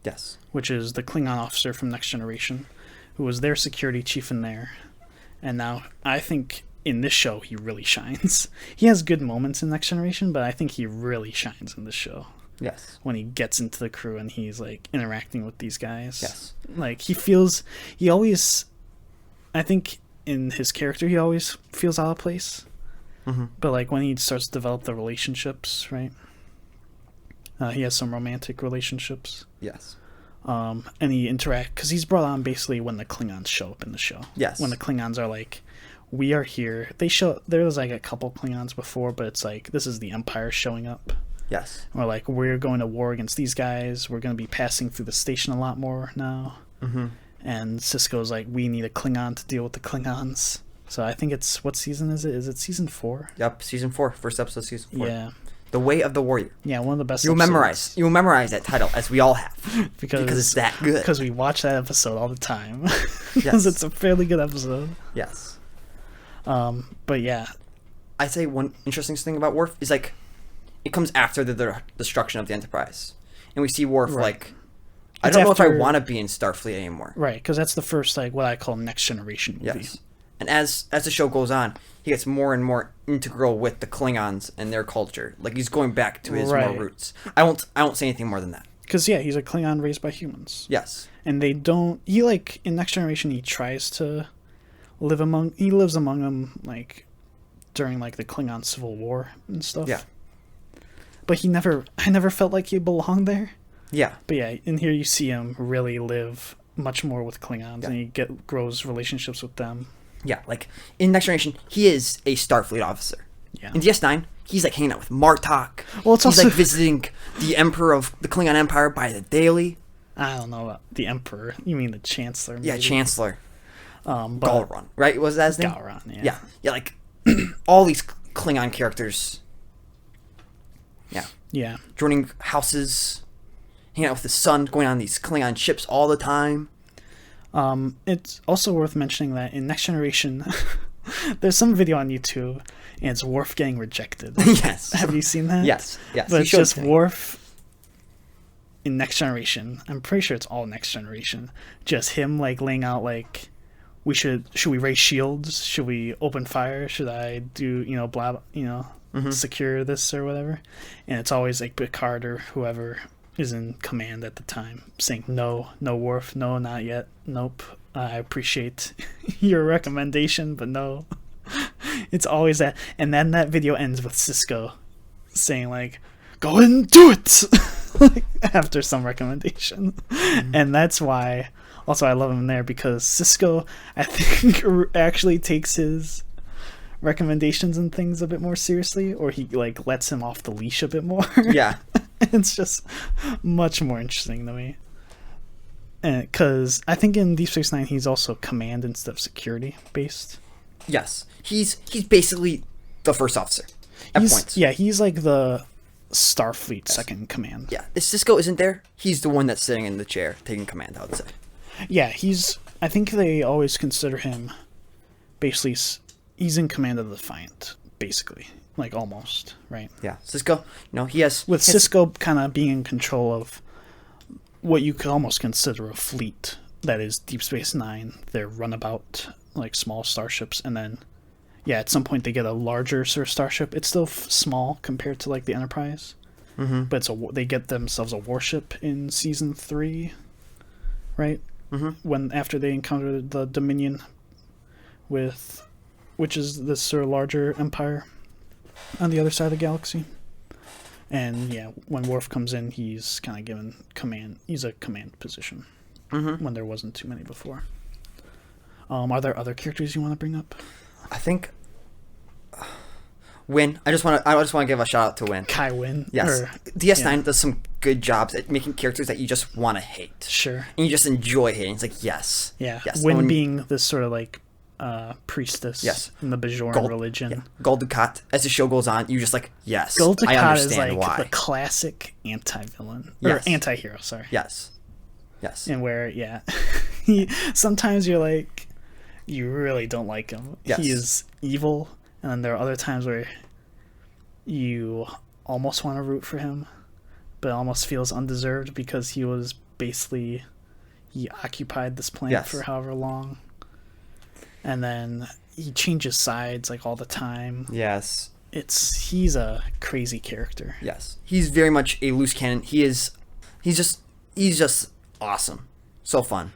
Yes. Which is the Klingon officer from Next Generation, who was their security chief in there. And now, I think in this show, he really shines. He has good moments in Next Generation, but I think he really shines in this show. Yes. When he gets into the crew and he's, like, interacting with these guys. Yes. Like, I think in his character, he always feels out of place. Mm-hmm. But, like, when he starts to develop the relationships, right? He has some romantic relationships. Yes. And he because he's brought on basically when the Klingons show up in the show. Yes. When the Klingons are like, we are here. There was like a couple Klingons before, but it's like, this is the Empire showing up. Yes. We're like, we're going to war against these guys. We're going to be passing through the station a lot more now. Mm-hmm. And Cisco's like, we need a Klingon to deal with the Klingons. So I think it's, what season is it? Is it season 4? Yep, season 4, first episode, season 4. Yeah. The Way of the Warrior. Yeah, one of the best You'll episodes. memorize that title, as we all have. Because it's that good. Because we watch that episode all the time. Because Yes. it's a fairly good episode. Yes. But yeah. I'd say one interesting thing about Worf is, like, it comes after the destruction of the Enterprise. And we see Worf, Right. like, I It's don't know if I after- want to be in Starfleet anymore. Right, because that's the first, like, what I call next generation movie. Yes. And as the show goes on, he gets more and more integral with the Klingons and their culture. Like, he's going back to his Right. more roots. I won't say anything more than that. Because, yeah, he's a Klingon raised by humans. Yes. And they don't... He, like, in Next Generation, he tries to live among... He lives among them, like, during, like, the Klingon Civil War and stuff. Yeah. But he never... I never felt like he belonged there. Yeah. But, yeah, in here you see him really live much more with Klingons. Yeah. And he grows relationships with them. Yeah, like, in Next Generation, he is a Starfleet officer. Yeah. In DS9, he's, like, hanging out with Martok. Well, it's he's, also... like, visiting the Emperor of the Klingon Empire by the daily. I don't know about the Emperor. You mean the Chancellor? Maybe. Yeah, Chancellor. But Galron, right? Was that his name? Galron, yeah. Yeah, yeah, like, all these Klingon characters. Yeah. Yeah. Joining houses, hanging out with his son, going on these Klingon ships all the time. It's also worth mentioning that in Next Generation, there's some video on YouTube, and it's Worf getting rejected. Yes. Have you seen that? Yes, yes. But he it's showed just it to me. Worf in Next Generation. I'm pretty sure it's all Next Generation. Just him, like, laying out, like, should we raise shields? Should we open fire? Should I do, secure this or whatever? And it's always, like, Picard or whoever is in command at the time saying, no Worf, no, not yet, nope, I appreciate your recommendation, but no. It's always that. And then that video ends with Cisco saying, like, go and do it like, after some recommendation. And that's why also I love him there, because Cisco, I think, actually takes his recommendations and things a bit more seriously, or he, like, lets him off the leash a bit more. Yeah. It's just much more interesting to me. Because I think in Deep Space Nine, he's also command instead of security based. Yes. He's basically the first officer at points. Yeah, he's like the Starfleet second command. Yeah. If Cisco isn't there, he's the one that's sitting in the chair taking command, I would say. Yeah, I think they always consider him basically, he's in command of the Defiant, basically. Like, almost, right? Yeah. Cisco, he has... With Cisco kind of being in control of what you could almost consider a fleet. That is Deep Space Nine, their runabout, like, small starships, and then, yeah, at some point they get a larger sort of starship. It's still small compared to, like, the Enterprise. Mm-hmm. But they get themselves a warship in Season 3, right? Mm-hmm. After they encounter the Dominion which is this sort of larger empire on the other side of the galaxy. And yeah, when Worf comes in, he's kind of given command. He's a command position when there wasn't too many before. Are there other characters you want to bring up? I think Win. I just want to give a shout out to Win. Kai Wynn. Yes. DS9 does some good jobs at making characters that you just want to hate. Sure. And you just enjoy hating. It's like, yes. Yeah. Yes. Wynn being this sort of like priestess in the Bajoran religion. Yeah. Gul Dukat, as the show goes on, you just like, yes, Gul I Dukat understand is like why. the classic anti-villain. Yes. Or anti-hero, sorry. Yes. Yes. And where, sometimes you're like, you really don't like him. Yes. He is evil, and then there are other times where you almost want to root for him, but it almost feels undeserved because he occupied this planet for however long. And then he changes sides like all the time. Yes. He's a crazy character. Yes. He's very much a loose cannon. He's just awesome. So fun.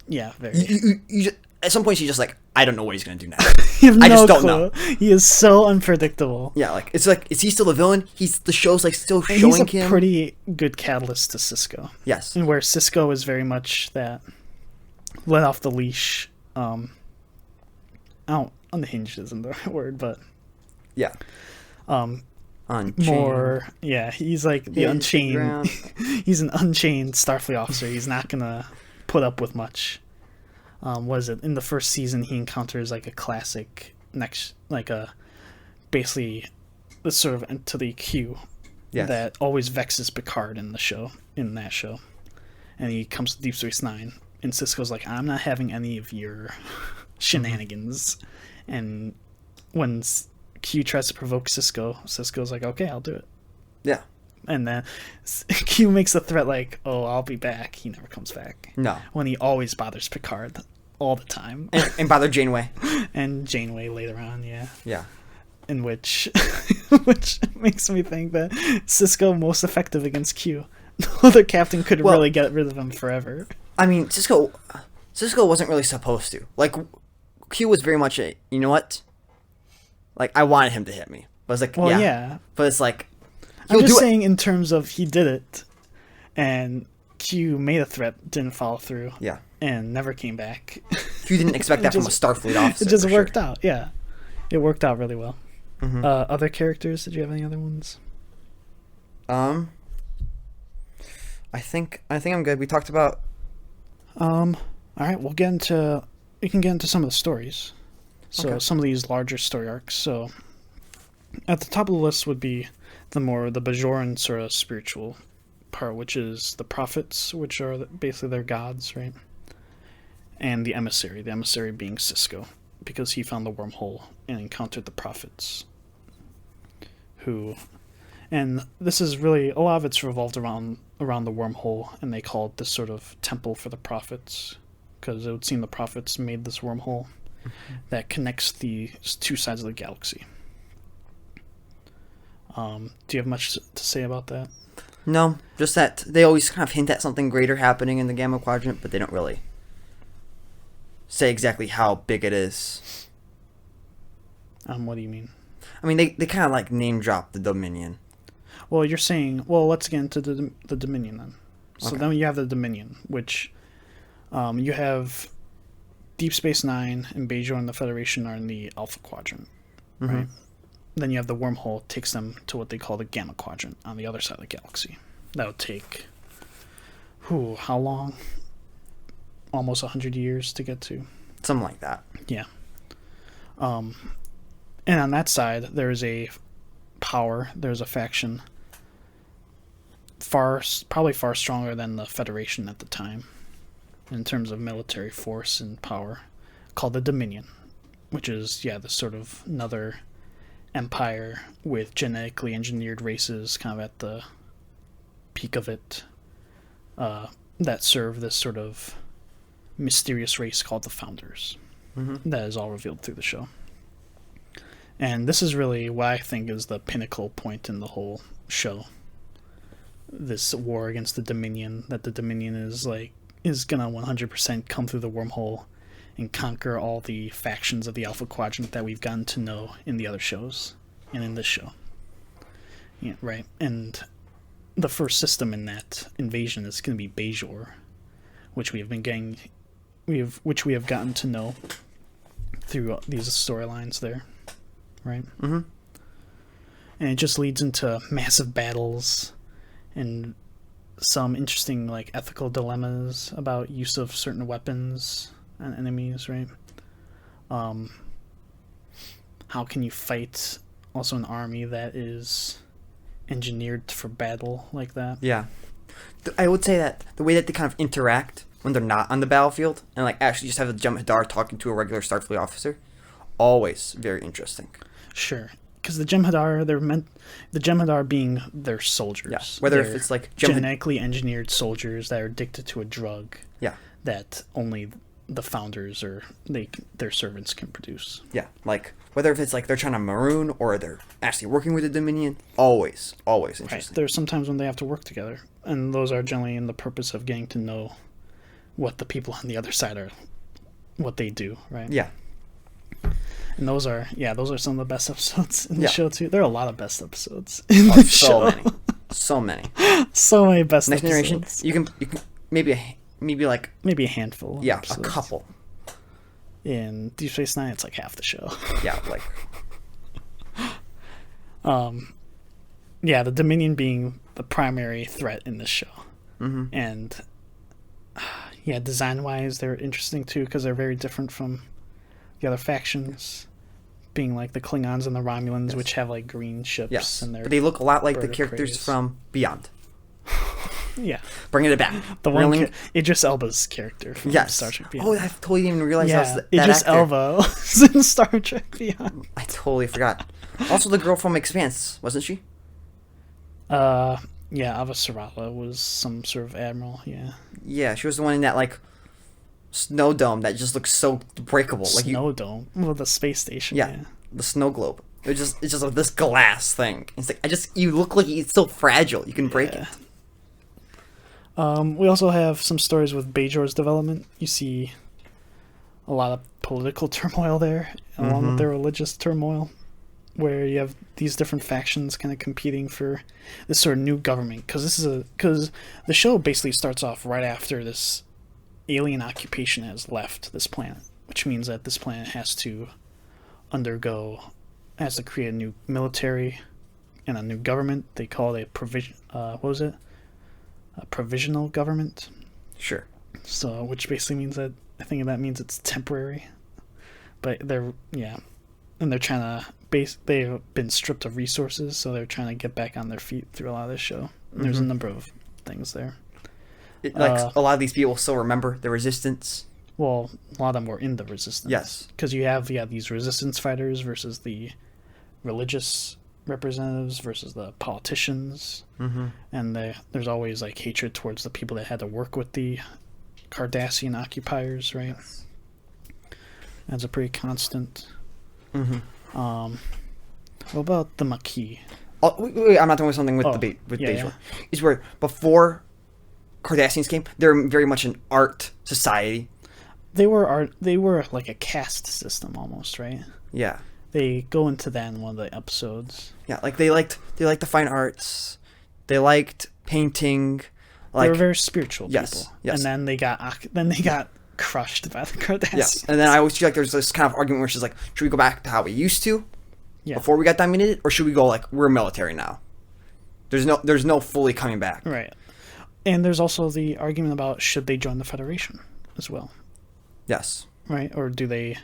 Yeah, very. You at some point, you're just like, I don't know what he's going to do now. You have I just no don't clue. know. He is so unpredictable. Yeah, like, is he still a villain? The show's like still And showing him. he's a pretty good catalyst to Cisco. Yes. And where Cisco is very much that let off the leash. Unhinged isn't the right word, but yeah. Unchained. more. Yeah, he's like the Yeah, Unchained. He's an Unchained Starfleet officer. He's not gonna put up with much. Was it in the first season? He encounters like a classic basically this sort of entity Q that always vexes Picard in that show, and he comes to Deep Space Nine, and Cisco's like, I'm not having any of your shenanigans, and when Q tries to provoke Cisco, Cisco's like, okay, I'll do it. Yeah. And then Q makes a threat like, oh, I'll be back. He never comes back. No. When he always bothers Picard all the time. And bother Janeway. And Janeway later on, yeah. Yeah. In which makes me think that Cisco most effective against Q. No other captain could really get rid of him forever. I mean, Cisco wasn't really supposed to. Like, Q was very much a, you know what? Like, I wanted him to hit me. But it's like, yeah. But it's like, I'm just saying in terms of he did it, and Q made a threat, didn't follow through. Yeah. And never came back. Q didn't expect that from a Starfleet officer. It just worked out, yeah. It worked out really well. Mm-hmm. Other characters? Did you have any other ones? I think I'm good. We talked about. All right, we can get into some of the stories. So some of these larger story arcs. So at the top of the list would be the Bajoran sort of spiritual part, which is the prophets, which are basically their gods, right? And the emissary being Cisco, because he found the wormhole and encountered the prophets. And this is really, a lot of it's revolved around the wormhole, and they call it this sort of temple for the prophets, because it would seem the prophets made this wormhole that connects the two sides of the galaxy. Do you have much to say about that? No, just that they always kind of hint at something greater happening in the Gamma Quadrant, but they don't really say exactly how big it is. What do you mean? I mean, they kind of like name drop the Dominion. Well, you're saying, let's get into the Dominion then. So then you have the Dominion, which you have Deep Space Nine and Bajor and the Federation are in the Alpha Quadrant, right? Then you have the wormhole takes them to what they call the Gamma Quadrant on the other side of the galaxy. That would take, how long? Almost 100 years to get to. Something like that. Yeah. And on that side, there's a faction probably far stronger than the Federation at the time in terms of military force and power, called the Dominion, which is, this sort of another empire with genetically engineered races kind of at the peak of it, that serve this sort of mysterious race called the Founders. That is all revealed through the show. And this is really what I think is the pinnacle point in the whole show. This war against the Dominion, that the Dominion is gonna 100% come through the wormhole and conquer all the factions of the Alpha Quadrant that we've gotten to know in the other shows and in this show. Yeah, right. And the first system in that invasion is going to be Bajor, which we have gotten to know through these storylines there, right? And it just leads into massive battles and some interesting ethical dilemmas about use of certain weapons and enemies, right? How can you fight also an army that is engineered for battle like that? Yeah. I would say that the way that they kind of interact when they're not on the battlefield and actually just have the Jem'Hadar talking to a regular Starfleet officer, always very interesting. Sure. Because the Jem'Hadar being their soldiers. Yeah. Whether if it's genetically engineered soldiers that are addicted to a drug. Yeah. That only the Founders or their servants can produce. Yeah. Whether if it's they're trying to maroon or they're actually working with the Dominion, always interesting. Right. There's sometimes when they have to work together, and those are generally in the purpose of getting to know what the people on the other side are, what they do, right? Yeah. And those are some of the best episodes in the show too. There are a lot of best episodes in the show. So many. So many best Next episodes. Generation, you can maybe a handful. Yeah, episodes. a couple. In Deep Space Nine, it's half the show. Yeah, yeah, the Dominion being the primary threat in this show. Mm-hmm. And yeah, design-wise, they're interesting too because they're very different from the other factions, being like the Klingons and the Romulans, which have like green ships. Yes, And but they look a lot like the bird of characters preys. from Beyond. Yeah, Bringing it back. the one Idris Elba's character from Yes. Star Trek Beyond. Oh, I totally didn't even realize yeah, that Idris actor. Elba was in Star Trek Beyond. I totally forgot. Also, the girl from Expanse, wasn't she? Yeah, Ava Sarala was some sort of admiral. Yeah, Yeah, she was the one in that like snow dome that just looks so breakable. Like Snow Dome, well, the space station. yeah, the snow globe. It's just like this glass thing. It's like you look like it's so fragile. You can break Yeah. it. We also have some stories with Bajor's development. You see a lot of political turmoil there, along with their religious turmoil, where you have these different factions kind of competing for this sort of new government. Because the show basically starts off right after this alien occupation has left this planet, which means that this planet has to create a new military and a new government. They call it a provisional government. Sure. So, which basically means that that means it's temporary. But they're trying to they've been stripped of resources, so they're trying to get back on their feet through a lot of this show. And there's a number of things there. A lot of these people still remember the resistance. Well, a lot of them were in the resistance. Yes. Because you have these resistance fighters versus the religious representatives versus the politicians, and there's always like hatred towards the people that had to work with the Cardassian occupiers, right? Yes. That's a pretty constant. What about the Maquis? Oh, wait, I'm not talking about something with Bajor. yeah. Is where before Cardassians came, they're very much an art society. They were like a caste system almost, right? Yeah. They go into that in one of the episodes. Yeah, like they liked the fine arts. They liked painting. Like They were very spiritual Yes, people. yes. And then they got crushed by the Cardassians. yes, and then I always feel like there's this kind of argument where she's like, should we go back to how we used to Yeah. before we got dominated, or should we go like we're military now? There's no fully coming back. Right. And there's also the argument about should they join the Federation as well, Yes. right? Or do they...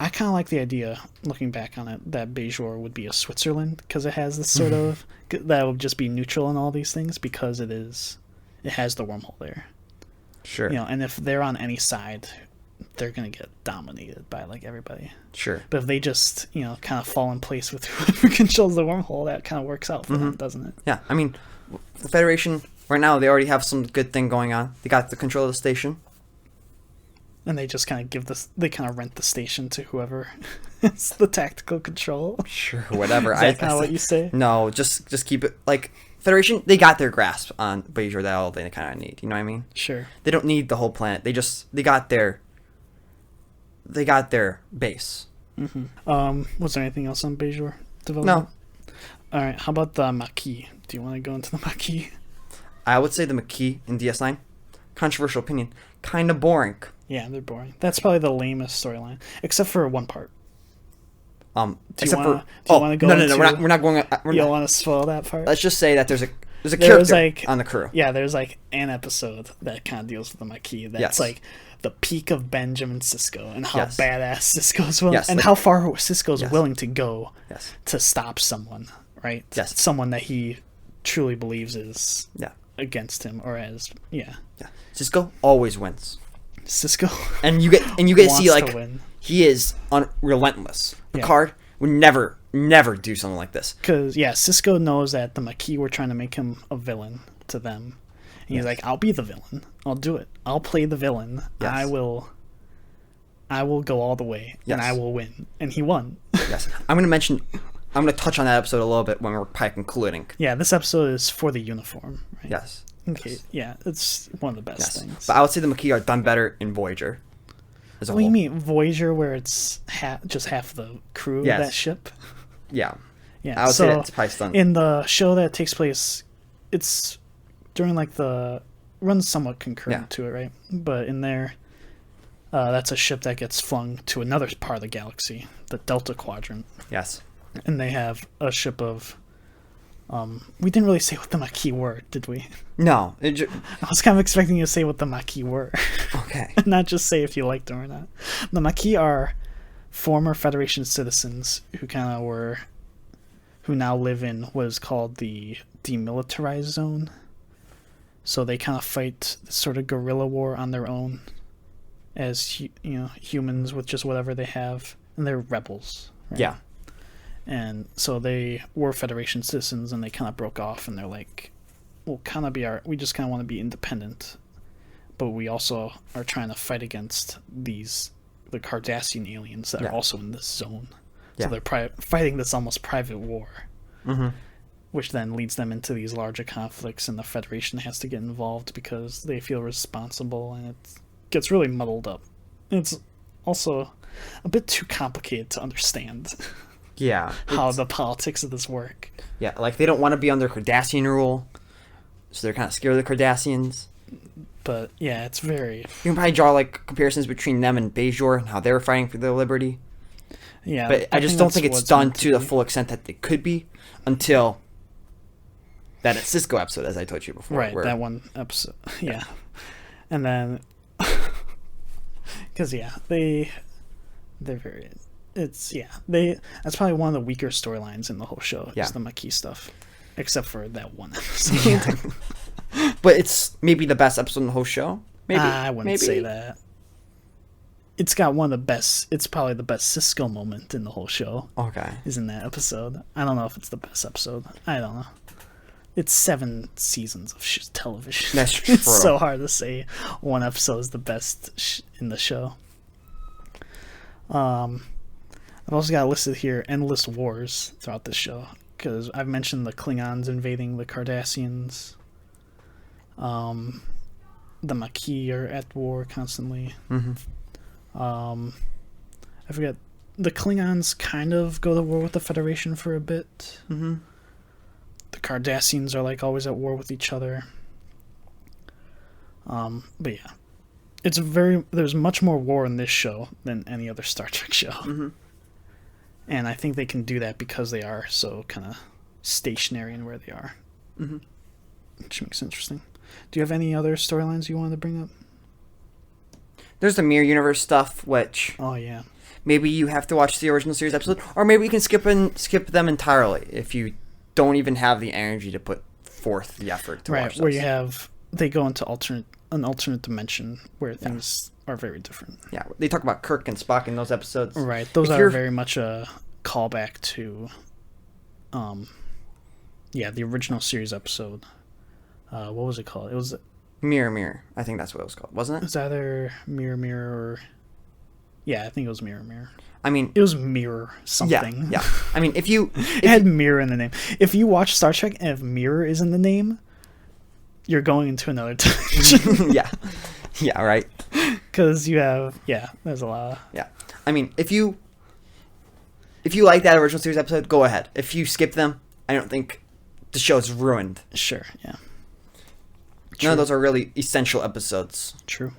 I kind of like the idea, looking back on it, that Bajor would be a Switzerland, because it has this sort of... that would just be neutral in all these things, because it has the wormhole there. Sure. You know, and if they're on any side, they're going to get dominated by, like, everybody. Sure. But if they just, kind of fall in place with whoever controls the wormhole, that kind of works out for them, doesn't it? Yeah, I mean, the Federation right now, they already have some good thing going on. They got the control of the station. And they just kind of they kind of rent the station to whoever is the tactical control. Sure, whatever. Is that kind of what you say? No, just keep it like Federation. They got their grasp on Bajor. That all they kind of need. You know what I mean? Sure. They don't need the whole planet. They got their base. Was there anything else on Bajor development? No, All right. How about the Maquis? Do you want to go into the Maquis? I would say the Maquis in DS9. Controversial opinion. Kind of boring. Yeah, they're boring. That's probably the lamest storyline, except for one part. Do you want to go? No. into, We're not going. You don't want to spoil that part? Let's just say that there's a There character was, like- on the crew. Yeah, there's like an episode that kind of deals with the Maquis. That's Yes. like the peak of Benjamin Sisko and how Yes. badass Sisko's willing, Yes, and like- how far Sisko's Yes. willing to go Yes. to stop someone, right? Yes. Someone that he truly believes is Yeah. against him, or Yeah. Cisco always wins, Sisko and you get to see wants like to win. he is relentless. Yeah. Picard would never do something like this. Because Sisko knows that the Maquis were trying to make him a villain to them. And he's like, I'll be the villain. I'll do it. I'll play the villain. Yes. I will go all the way, and Yes. I will win. And he won. Yes, I'm gonna touch on that episode a little bit when we're probably concluding. Yeah, this episode is for the uniform, right? Yes. Okay. Yes. Yeah, it's one of the best Yes. things. But I would say the Maquis are done better in Voyager. As a What do you whole. mean, Voyager, where it's just half the crew Yes. of that ship? Yeah. Yeah. I would so say that's probably done. in the show that takes place, it's during like runs somewhat concurrent Yeah. to it, right? But in there, that's a ship that gets flung to another part of the galaxy, the Delta Quadrant, Yes. and they have a ship of We didn't really say what the Maquis were, did we? No. I was kind of expecting you to say what the Maquis were. Okay. Not just say if you liked them or not. The Maquis are former Federation citizens who now live in what is called the Demilitarized Zone. So they kind of fight this sort of guerrilla war on their own as humans with just whatever they have, and they're rebels. Right? Yeah. And so they were Federation citizens, and they kind of broke off, and they're like, we just kind of want to be independent, but we also are trying to fight against the Cardassian aliens that are also in this zone. Yeah. So they're fighting this almost private war, Mm-hmm. which then leads them into these larger conflicts, and the Federation has to get involved because they feel responsible, and it gets really muddled up. It's also a bit too complicated to understand. Yeah. How the politics of this work. Yeah, like they don't want to be under Cardassian rule, so they're kind of scared of the Cardassians. But yeah, it's very... You can probably draw like comparisons between them and Bajor and how they were fighting for their liberty. Yeah, but I just don't think it's done to the full extent that it could be until that Cisco episode, as I told you before. Right, that one episode. Yeah. And then... Because, yeah, they're very... That's probably one of the weaker storylines in the whole show, is the Maquis stuff. Except for that one episode. Yeah. But it's maybe the best episode in the whole show? Maybe. I wouldn't say that. It's got one of the best... It's probably the best Cisco moment in the whole show. Okay. Is in that episode. I don't know if it's the best episode. I don't know. It's 7 seasons of television. That's true. It's so hard to say one episode is the best in the show. I've also got listed here endless wars throughout this show, because I've mentioned the Klingons invading the Cardassians. The Maquis are at war constantly. Mm-hmm. I forget. The Klingons kind of go to war with the Federation for a bit. Mm-hmm. The Cardassians are like always at war with each other. But yeah, there's much more war in this show than any other Star Trek show. Mm-hmm. And I think they can do that because they are so kind of stationary in where they are. Mm-hmm. Which makes it interesting. Do you have any other storylines you wanted to bring up? There's the Mirror Universe stuff, which... Oh, yeah. Maybe you have to watch the original series episode, or maybe you can skip them entirely if you don't even have the energy to put forth the effort to watch those. Where they go into an alternate dimension where things are very different. Yeah, they talk about Kirk and Spock in those episodes. Right, those are very much a callback to, the original series episode. What was it called? It was Mirror Mirror. I think that's what it was called, wasn't it? It was either Mirror Mirror or... Yeah, I think it was Mirror Mirror. I mean... It was Mirror something. Yeah. I mean, if you... It had Mirror in the name. If you watch Star Trek and if Mirror is in the name, you're going into another dimension. Yeah. Yeah, right? Because you have... Yeah, there's a lot of... Yeah. I mean, if you like that original series episode, go ahead. If you skip them, I don't think the show's ruined. Sure, yeah. None of those are really essential episodes. True.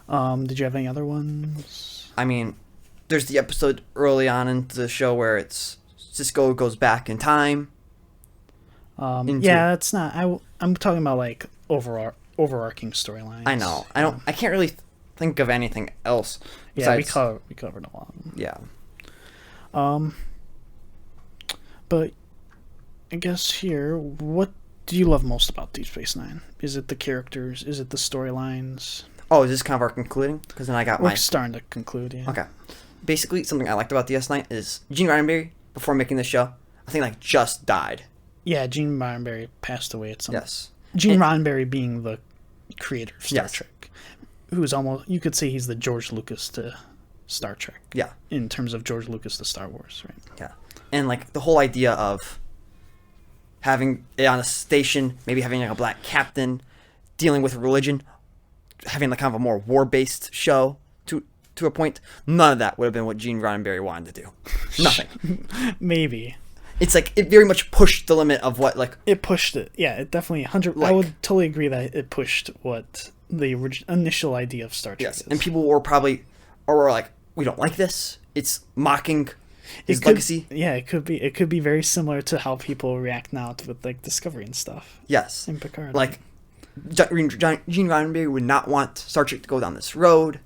Did you have any other ones? I mean, there's the episode early on into the show where it's Cisco goes back in time. That's not... I'm talking about, like, overarching storylines. I know. I can't really think of anything else. Yeah, we covered a lot of them. Yeah. But I guess here, what do you love most about Deep Space Nine? Is it the characters? Is it the storylines? Oh, is this kind of our concluding? Because then I got We're starting to conclude, yeah. Okay. Basically, something I liked about DS9 is Gene Roddenberry, before making this show, I think, just died. Yeah, Gene Roddenberry passed away at some... Yes. Gene Roddenberry being the creator of Star Trek. Who's almost... You could say he's the George Lucas to Star Trek. Yeah. In terms of George Lucas to Star Wars, right? Yeah. And, the whole idea of having it on a station, maybe having, a black captain, dealing with religion, having, kind of a more war-based show to a point, none of that would have been what Gene Roddenberry wanted to do. Nothing. Maybe. It's it very much pushed the limit of what, It pushed it. Yeah, it definitely... I would totally agree that it pushed what the initial idea of Star Trek is. And people were probably... Or were we don't like this. It's mocking his legacy. Yeah, it could be. It could be very similar to how people react now with like Discovery and stuff. Yes. In Picard. Like, Gene Roddenberry would not want Star Trek to go down this road.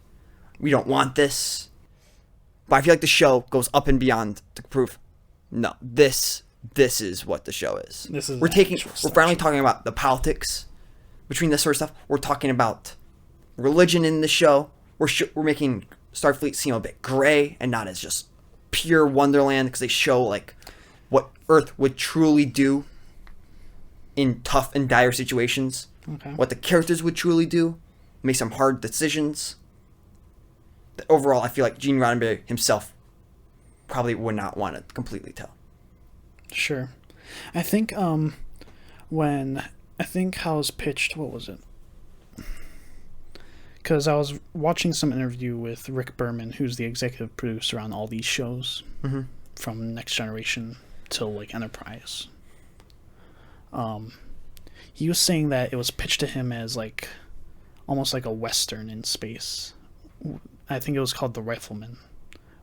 We don't want this. But I feel like the show goes up and beyond to prove, no, this is what the show is. We're finally talking about the politics between this sort of stuff. We're talking about religion in the show. We're making Starfleet seem a bit gray and not as just pure wonderland, because they show like what Earth would truly do in tough and dire situations. Okay. What the characters would truly do, make some hard decisions. Overall, I feel like Gene Roddenberry himself probably would not want to completely tell. Sure. I think how it was pitched, what was it? Because I was watching some interview with Rick Berman, who's the executive producer on all these shows, from Next Generation till like Enterprise. He was saying that it was pitched to him as like almost like a Western in space. I think it was called The Rifleman,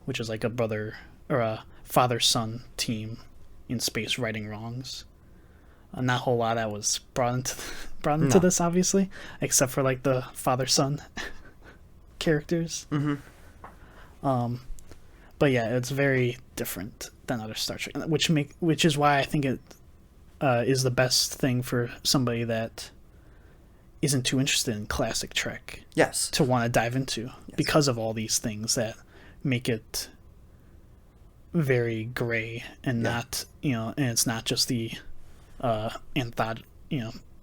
which is like a brother or a father-son team in space righting wrongs. Not a whole lot that was brought into this, obviously, except for like the father-son characters. But yeah, it's very different than other Star Trek, which is why I think it is the best thing for somebody that isn't too interested in classic Trek. Yes. To want to dive into, because of all these things that make it very gray and not, and it's not just the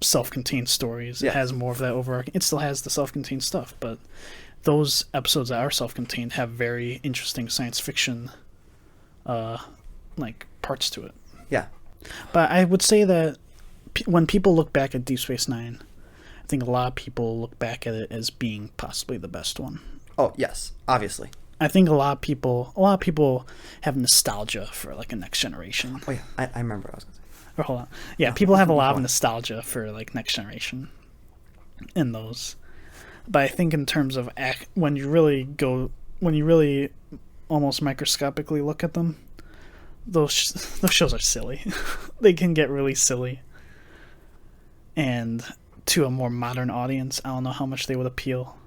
self-contained stories. It has more of that overarching. It still has the self-contained stuff, but those episodes that are self-contained have very interesting science fiction like parts to it. Yeah. But I would say that when people look back at Deep Space Nine, I think a lot of people look back at it as being possibly the best one. Oh, yes, obviously. I think a lot of people have nostalgia for like a Next Generation. Oh yeah, I remember what I was going to say. Or hold on. Yeah, people have a lot of nostalgia for like Next Generation in those. But I think in terms of when you really almost microscopically look at them, those shows are silly. They can get really silly. And to a more modern audience, I don't know how much they would appeal.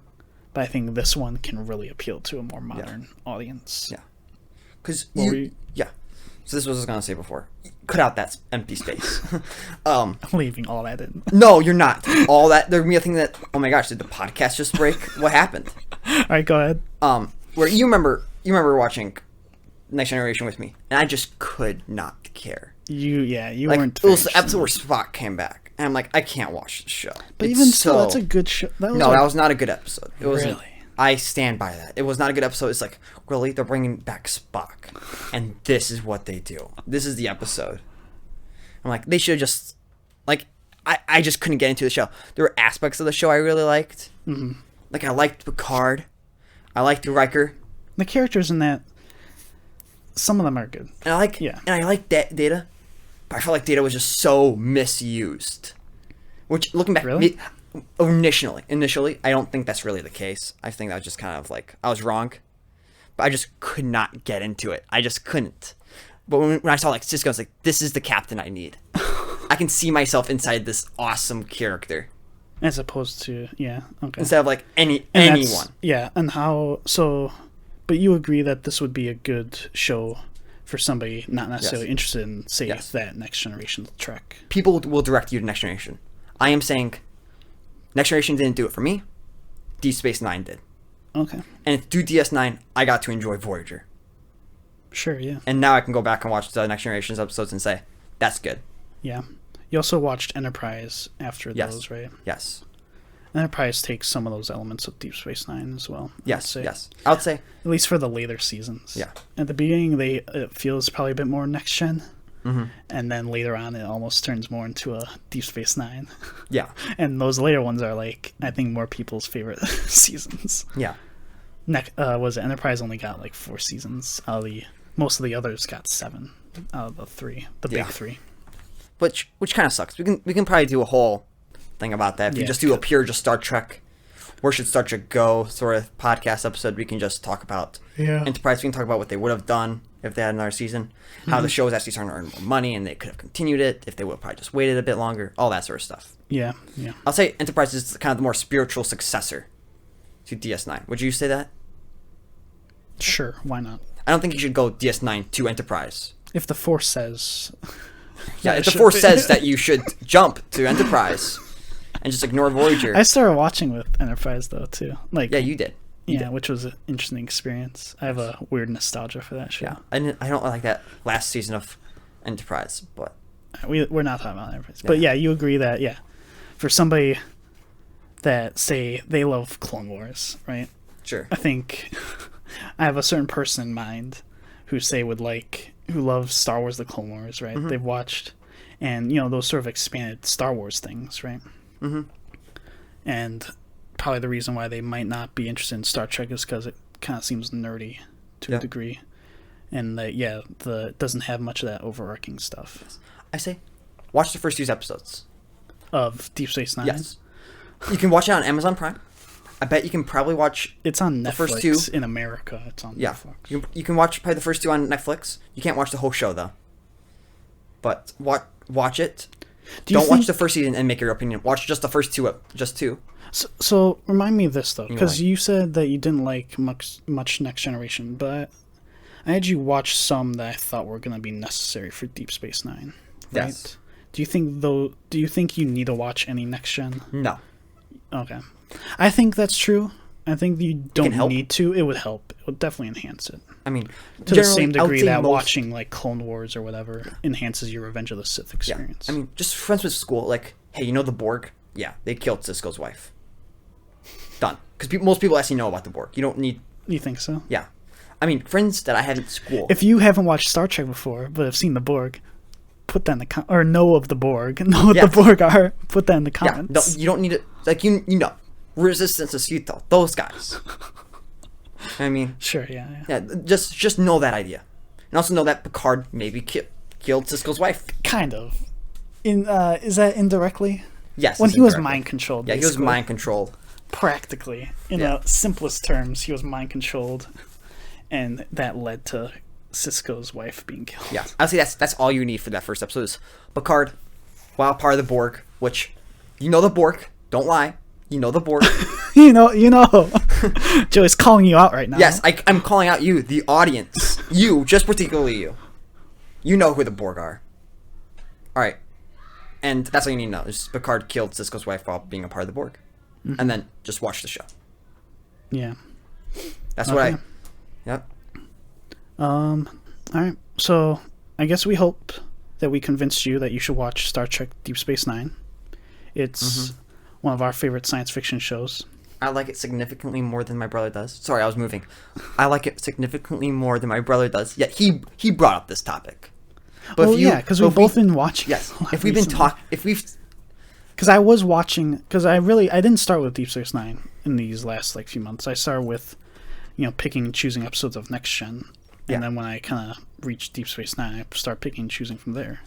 But I think this one can really appeal to a more modern audience. Yeah. Because so this was what I was going to say before. Cut out that empty space. I'm leaving all that in. No, you're not. All that, there'd be a thing that, oh my gosh, did the podcast just break? What happened? All right, go ahead. Where you remember watching Next Generation with me, and I just could not care. You like, weren't. It was the episode where Spock came back, and I'm like, I can't watch the show. But even so, that's a good show. That was not a good episode. It wasn't. Really? I stand by that. It was not a good episode. It's like, really, they're bringing back Spock, and this is what they do. This is the episode. I'm like, they should have just, like, I just couldn't get into the show. There were aspects of the show I really liked. Mm-hmm. Like, I liked Picard. I liked Riker. The characters in that, some of them are good. And I like Data, but I felt like Data was just so misused. Which, looking back, really? Initially, I don't think that's really the case. I think that was just kind of like, I was wrong. But I just could not get into it. I just couldn't. But when I saw like Cisco, I was like, this is the captain I need. I can see myself inside this awesome character. As opposed to, okay. Instead of like anyone. Yeah, and how, so, but you agree that this would be a good show for somebody not necessarily interested in, say, that Next Generation Trek. People will direct you to Next Generation. I am saying Next Generation didn't do it for me. Deep Space Nine did. Okay. And through DS9, I got to enjoy Voyager. Sure, yeah. And now I can go back and watch the Next Generation's episodes and say, that's good. Yeah. You also watched Enterprise after those, right? Yes. Enterprise takes some of those elements of Deep Space Nine as well. Yes. I would say. At least for the later seasons. Yeah. At the beginning, it feels probably a bit more Next Gen. Mm-hmm. And then later on, it almost turns more into a Deep Space Nine. Yeah. And those later ones are like, I think, more people's favorite seasons. Yeah. Enterprise only got like 4 seasons out of most of the others got 7 out of the 3, big 3. Which kind of sucks. We can probably do a whole thing about that. If you just do a pure Star Trek, where should Star Trek go sort of podcast episode, we can just talk about Enterprise. We can talk about what they would have done, if they had another season. How the show was actually starting to earn more money and they could have continued it if they would have probably just waited a bit longer. All that sort of stuff. Yeah. I'll say Enterprise is kind of the more spiritual successor to DS9. Would you say that? Sure, why not? I don't think you should go DS9 to Enterprise. If the Force says... Yeah, if the Force says that you should jump to Enterprise and just ignore Voyager. I started watching with Enterprise, though, too. Like, yeah, you did. Yeah, which was an interesting experience. I have a weird nostalgia for that show. Yeah, I don't like that last season of Enterprise, but... We're not talking about Enterprise. Yeah. But yeah, you agree that, yeah, for somebody that, say, they love Clone Wars, right? Sure. I think I have a certain person in mind who loves Star Wars: The Clone Wars, right? They've watched, and, those sort of expanded Star Wars things, right? And probably the reason why they might not be interested in Star Trek is because it kind of seems nerdy to a degree, and that it doesn't have much of that overarching stuff. I say, watch the first 2 episodes of Deep Space Nine. Yes, you can watch it on Amazon Prime. I bet you can probably watch. It's on Netflix. The first 2 in America. It's on Netflix. You can watch probably the first 2 on Netflix. You can't watch the whole show though. But watch it. Don't watch the first season and make your opinion. Watch just the first 2. Just 2. So remind me of this though, because you said that you didn't like much Next Generation, but I had you watch some that I thought were going to be necessary for Deep Space Nine. Right? Yes. Do you think you need to watch any Next Gen? No. Okay. I think that's true. I think you don't need to. It would help. It would definitely enhance it. I mean, to the same degree that watching like Clone Wars or whatever enhances your Revenge of the Sith experience. Yeah. I mean, just friends with school, like, hey, the Borg? Yeah, they killed Cisco's wife. Done. Because most people actually know about the Borg. You don't need... You think so? Yeah. I mean, friends that I had at school... If you haven't watched Star Trek before, but have seen the Borg, put that in the... or know of the Borg, know what the Borg are, put that in the comments. Yeah, you don't need it... Like, you know. Resistance to Cisco. Those guys. I mean... Sure, yeah. Yeah, just know that idea. And also know that Picard maybe killed Cisco's wife. Kind of. Is that indirectly? Yes. When he was mind-controlled, Yeah, he was mind-controlled. Practically. In the simplest terms, he was mind-controlled. And that led to Cisco's wife being killed. Yeah, I'd say that's all you need for that first episode is Picard, while part of the Borg, which, the Borg, don't lie, the Borg. you know. Joey's calling you out right now. Yes, I'm calling out you, the audience. You, just particularly you. You know who the Borg are. Alright. And that's all you need to know, is Picard killed Cisco's wife while being a part of the Borg. And then just watch the show. Yeah. That's what Yep. Alright. So, I guess we hope that we convinced you that you should watch Star Trek Deep Space Nine. It's one of our favorite science fiction shows. I like it significantly more than my brother does. Sorry, I was moving. I like it significantly more than my brother does. Yet he brought up this topic. But because we've both been watching. Yes. If we've been talking, because I was watching, because I didn't start with Deep Space Nine in these last few months. I started with, picking and choosing episodes of Next Gen, and then when I kind of reached Deep Space Nine, I start picking and choosing from there.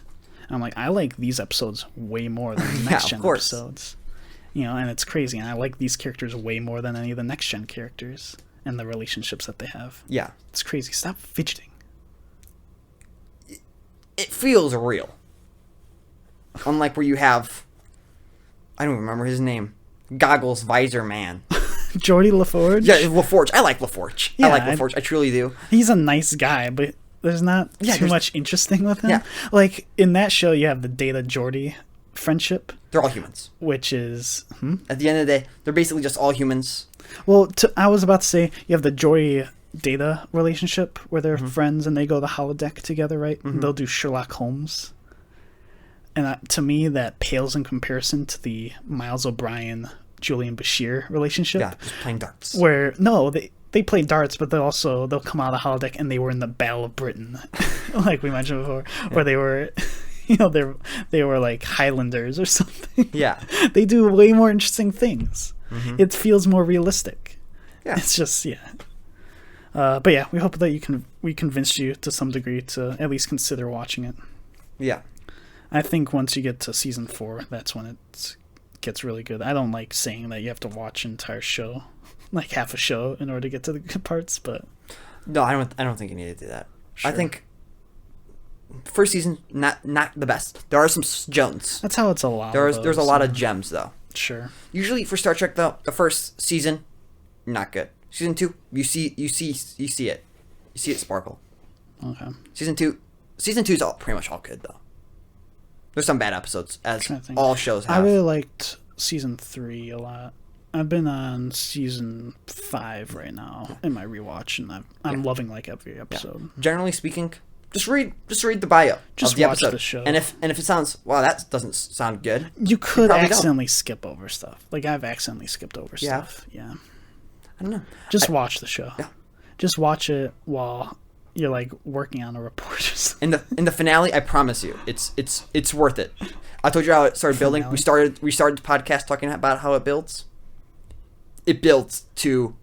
And I'm like, I like these episodes way more than the Next Gen episodes, and it's crazy. And I like these characters way more than any of the Next Gen characters and the relationships that they have. Yeah, it's crazy. Stop fidgeting. It feels real. Unlike where you have, I don't remember his name, Goggles Visor Man. Geordi LaForge? Yeah, LaForge. I like LaForge. Yeah, I like LaForge. I truly do. He's a nice guy, but there's not too much interesting with him. Yeah. Like, in that show, you have the Data-Geordi friendship. They're all humans. Which is... At the end of the day, they're basically just all humans. Well, I was about to say, you have the Geordi-Data relationship, where they're friends and they go to the holodeck together, right? They'll do Sherlock Holmes. And to me, that pales in comparison to the Miles O'Brien, Julian Bashir relationship. Yeah, just playing darts. Where, they play darts, but they'll come out of the holodeck and they were in the Battle of Britain, like we mentioned before, where they were, they were like Highlanders or something. Yeah. They do way more interesting things. It feels more realistic. Yeah. It's just, but yeah, we hope that we convinced you to some degree to at least consider watching it. Yeah. I think once you get to season 4, that's when it gets really good. I don't like saying that you have to watch an entire show, like half a show, in order to get to the good parts. But no, I don't think you need to do that. I think first season not the best. There are some gems. That's how it's a lot. There's a lot of gems though. Sure. Usually for Star Trek though, the first season not good. Season 2, you see it. You see it sparkle. Okay. Season 2 is all pretty much all good though. There's some bad episodes, as all shows have. I really liked season 3 a lot. I've been on season 5 right now in my rewatch, and I'm loving like every episode. Yeah. Generally speaking, just read the bio just of the watch episode. The show. And if it sounds, wow, that doesn't sound good, you could accidentally skip over stuff. Like I've accidentally skipped over stuff. Yeah. I don't know. Just watch the show. Yeah. Just watch it while you're like working on a report. In the finale, I promise you, it's worth it. I told you how it started building. We started the podcast talking about how it builds. It builds to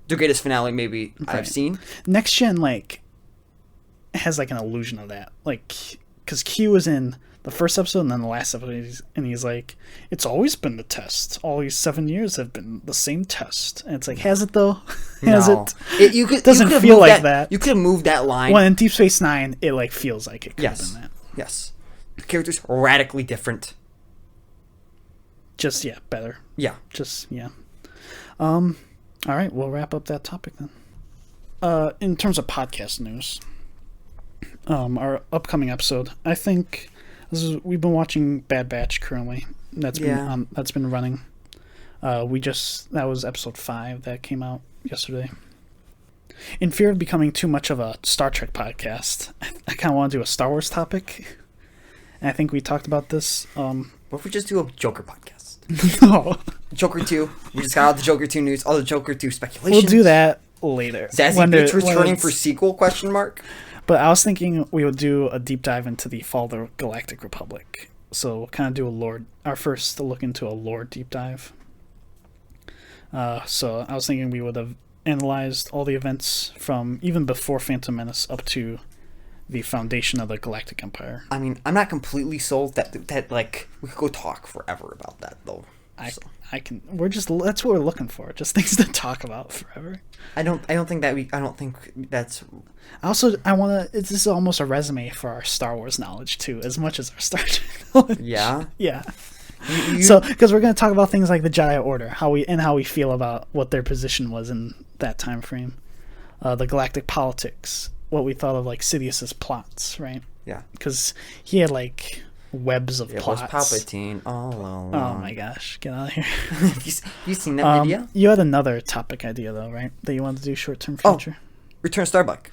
the greatest finale maybe I've seen. Next Gen like has like an illusion of that, like because Q was in the first episode and then the last episode, and he's like, it's always been the test. All these 7 years have been the same test, and it's like, has it though? Has it? It doesn't feel like that. You could have moved that line. Well, in Deep Space Nine, it like feels like it could have been that. Yes. The characters are radically different. Just better. Yeah. All right, we'll wrap up that topic then. In terms of podcast news, our upcoming episode, I think we've been watching Bad Batch currently. That's been running. That was episode 5 that came out yesterday. In fear of becoming too much of a Star Trek podcast, I kind of want to do a Star Wars topic. And I think we talked about this. What if we just do a Joker podcast? No. Joker 2. We just got all the Joker 2 news, all the Joker 2 speculations. We'll do that later. Zazie Beetz returning for sequel, question mark? But I was thinking we would do a deep dive into the Fall of the Galactic Republic. So we'll kind of do our first look into a lore deep dive. So I was thinking we would have analyzed all the events from even before Phantom Menace up to the foundation of the Galactic Empire. I mean, I'm not completely sold that like we could go talk forever about that though. I can. That's what we're looking for. Just things to talk about forever. I don't think that's. Also, this is almost a resume for our Star Wars knowledge too, as much as our Star Trek knowledge. Yeah. Yeah. So, because we're going to talk about things like the Jedi Order, how we feel about what their position was in that time frame, the galactic politics, what we thought of like Sidious's plots, right? Yeah. Because he had like webs of plots. It was Palpatine all along. Oh my gosh, get out of here! Have you seen that video? You had another topic idea though, right? That you wanted to do short-term future. Return Starbuck.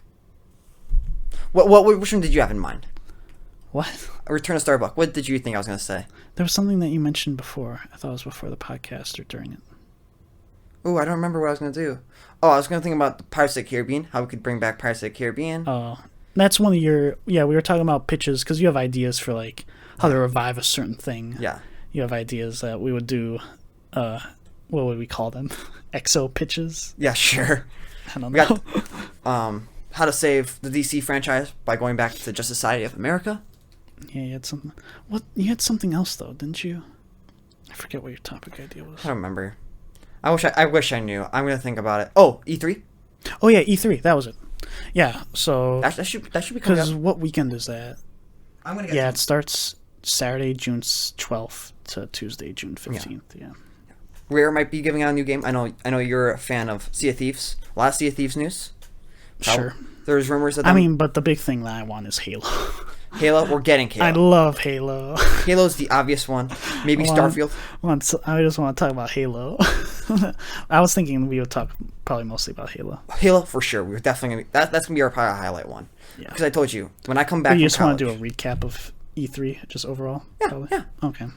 Which one did you have in mind? What? Return of Starbuck. What did you think I was going to say? There was something that you mentioned before. I thought it was before the podcast or during it. Oh, I don't remember what I was going to do. Oh, I was going to think about the Pirates of the Caribbean. How we could bring back Pirates of the Caribbean. Oh, that's one of your... Yeah, we were talking about pitches because you have ideas for like how to revive a certain thing. Yeah. You have ideas that we would do... what would we call them? Exo pitches? Yeah, sure. I don't know. Got, how to save the DC franchise by going back to the Justice Society of America. Yeah, you had something. What? You had something else though, didn't you? I forget what your topic idea was. I don't remember. I wish I knew. I'm gonna think about it. Oh, E3. Oh yeah, E3. That was it. Yeah. So that should be coming up. Because what weekend is that? I'm gonna get. Yeah, it starts Saturday, June 12th to Tuesday, June 15th. Yeah. Rare might be giving out a new game. I know you're a fan of Sea of Thieves. A lot of Sea of Thieves news. Sure. There's rumors of them. But the big thing that I want is Halo. Halo, we're getting Halo. I love Halo. Halo's the obvious one. Maybe Starfield. I just want to talk about Halo. I was thinking we would talk probably mostly about Halo. Halo for sure. We're definitely gonna that's gonna be our probably highlight one. Yeah. Because I told you when I come back. You just want to do a recap of E3 just overall. Yeah. Probably? Yeah. Okay.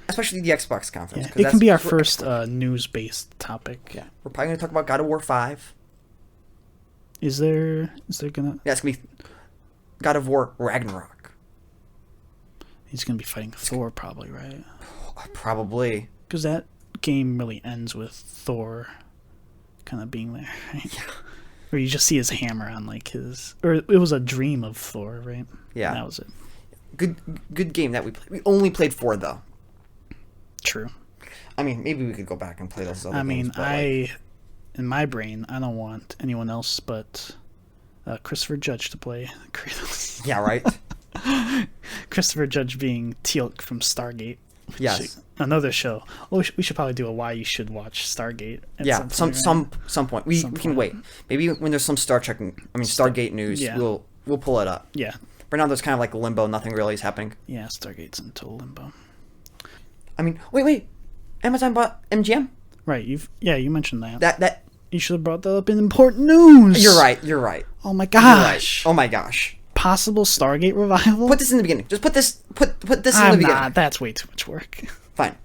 Especially the Xbox conference. Yeah. It can be our first news-based topic. Yeah. We're probably gonna talk about God of War 5. Is there gonna? Yeah, it's gonna be God of War Ragnarok. He's gonna be fighting Thor, probably, right? Probably. Because that game really ends with Thor kind of being there, right? Yeah. Or you just see his hammer on like his, or it was a dream of Thor, right? Yeah. And that was it. Good game that we played. We only played 4 though. True. I mean, maybe we could go back and play those other games. In my brain, I don't want anyone else but Christopher Judge to play Kratos. Yeah, right. Christopher Judge being Teal'c from Stargate. Yes. Another show. Well, we should probably do a why you should watch Stargate. At Yeah, some point. We can wait. Maybe when there's some Stargate news, Yeah. we'll pull it up. Yeah. Right now, there's kind of like limbo. Nothing really is happening. Yeah, Stargate's in total limbo. I mean, wait. Amazon bought MGM. Right. You mentioned that. That You should have brought that up in important news. You're right. Oh my You're gosh. right. Oh my gosh. Possible Stargate revival. Put this in the beginning. Just put this in the beginning. Not. That's way too much work. Fine.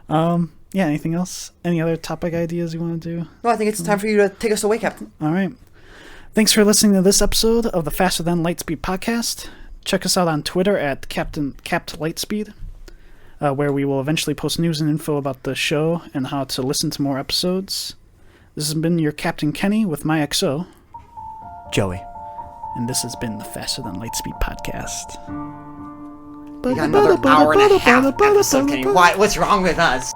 Yeah. Anything else? Any other topic ideas you want to do? No, I think it's time for you to take us away, Captain. All right. Thanks for listening to this episode of the Faster Than Lightspeed podcast. Check us out on Twitter at Capt Lightspeed, where we will eventually post news and info about the show and how to listen to more episodes. This has been your Captain Kenny with my XO, Joey. and this has been the Faster Than Lightspeed podcast. We got another hour and a half episode, Kenny. What's wrong with us?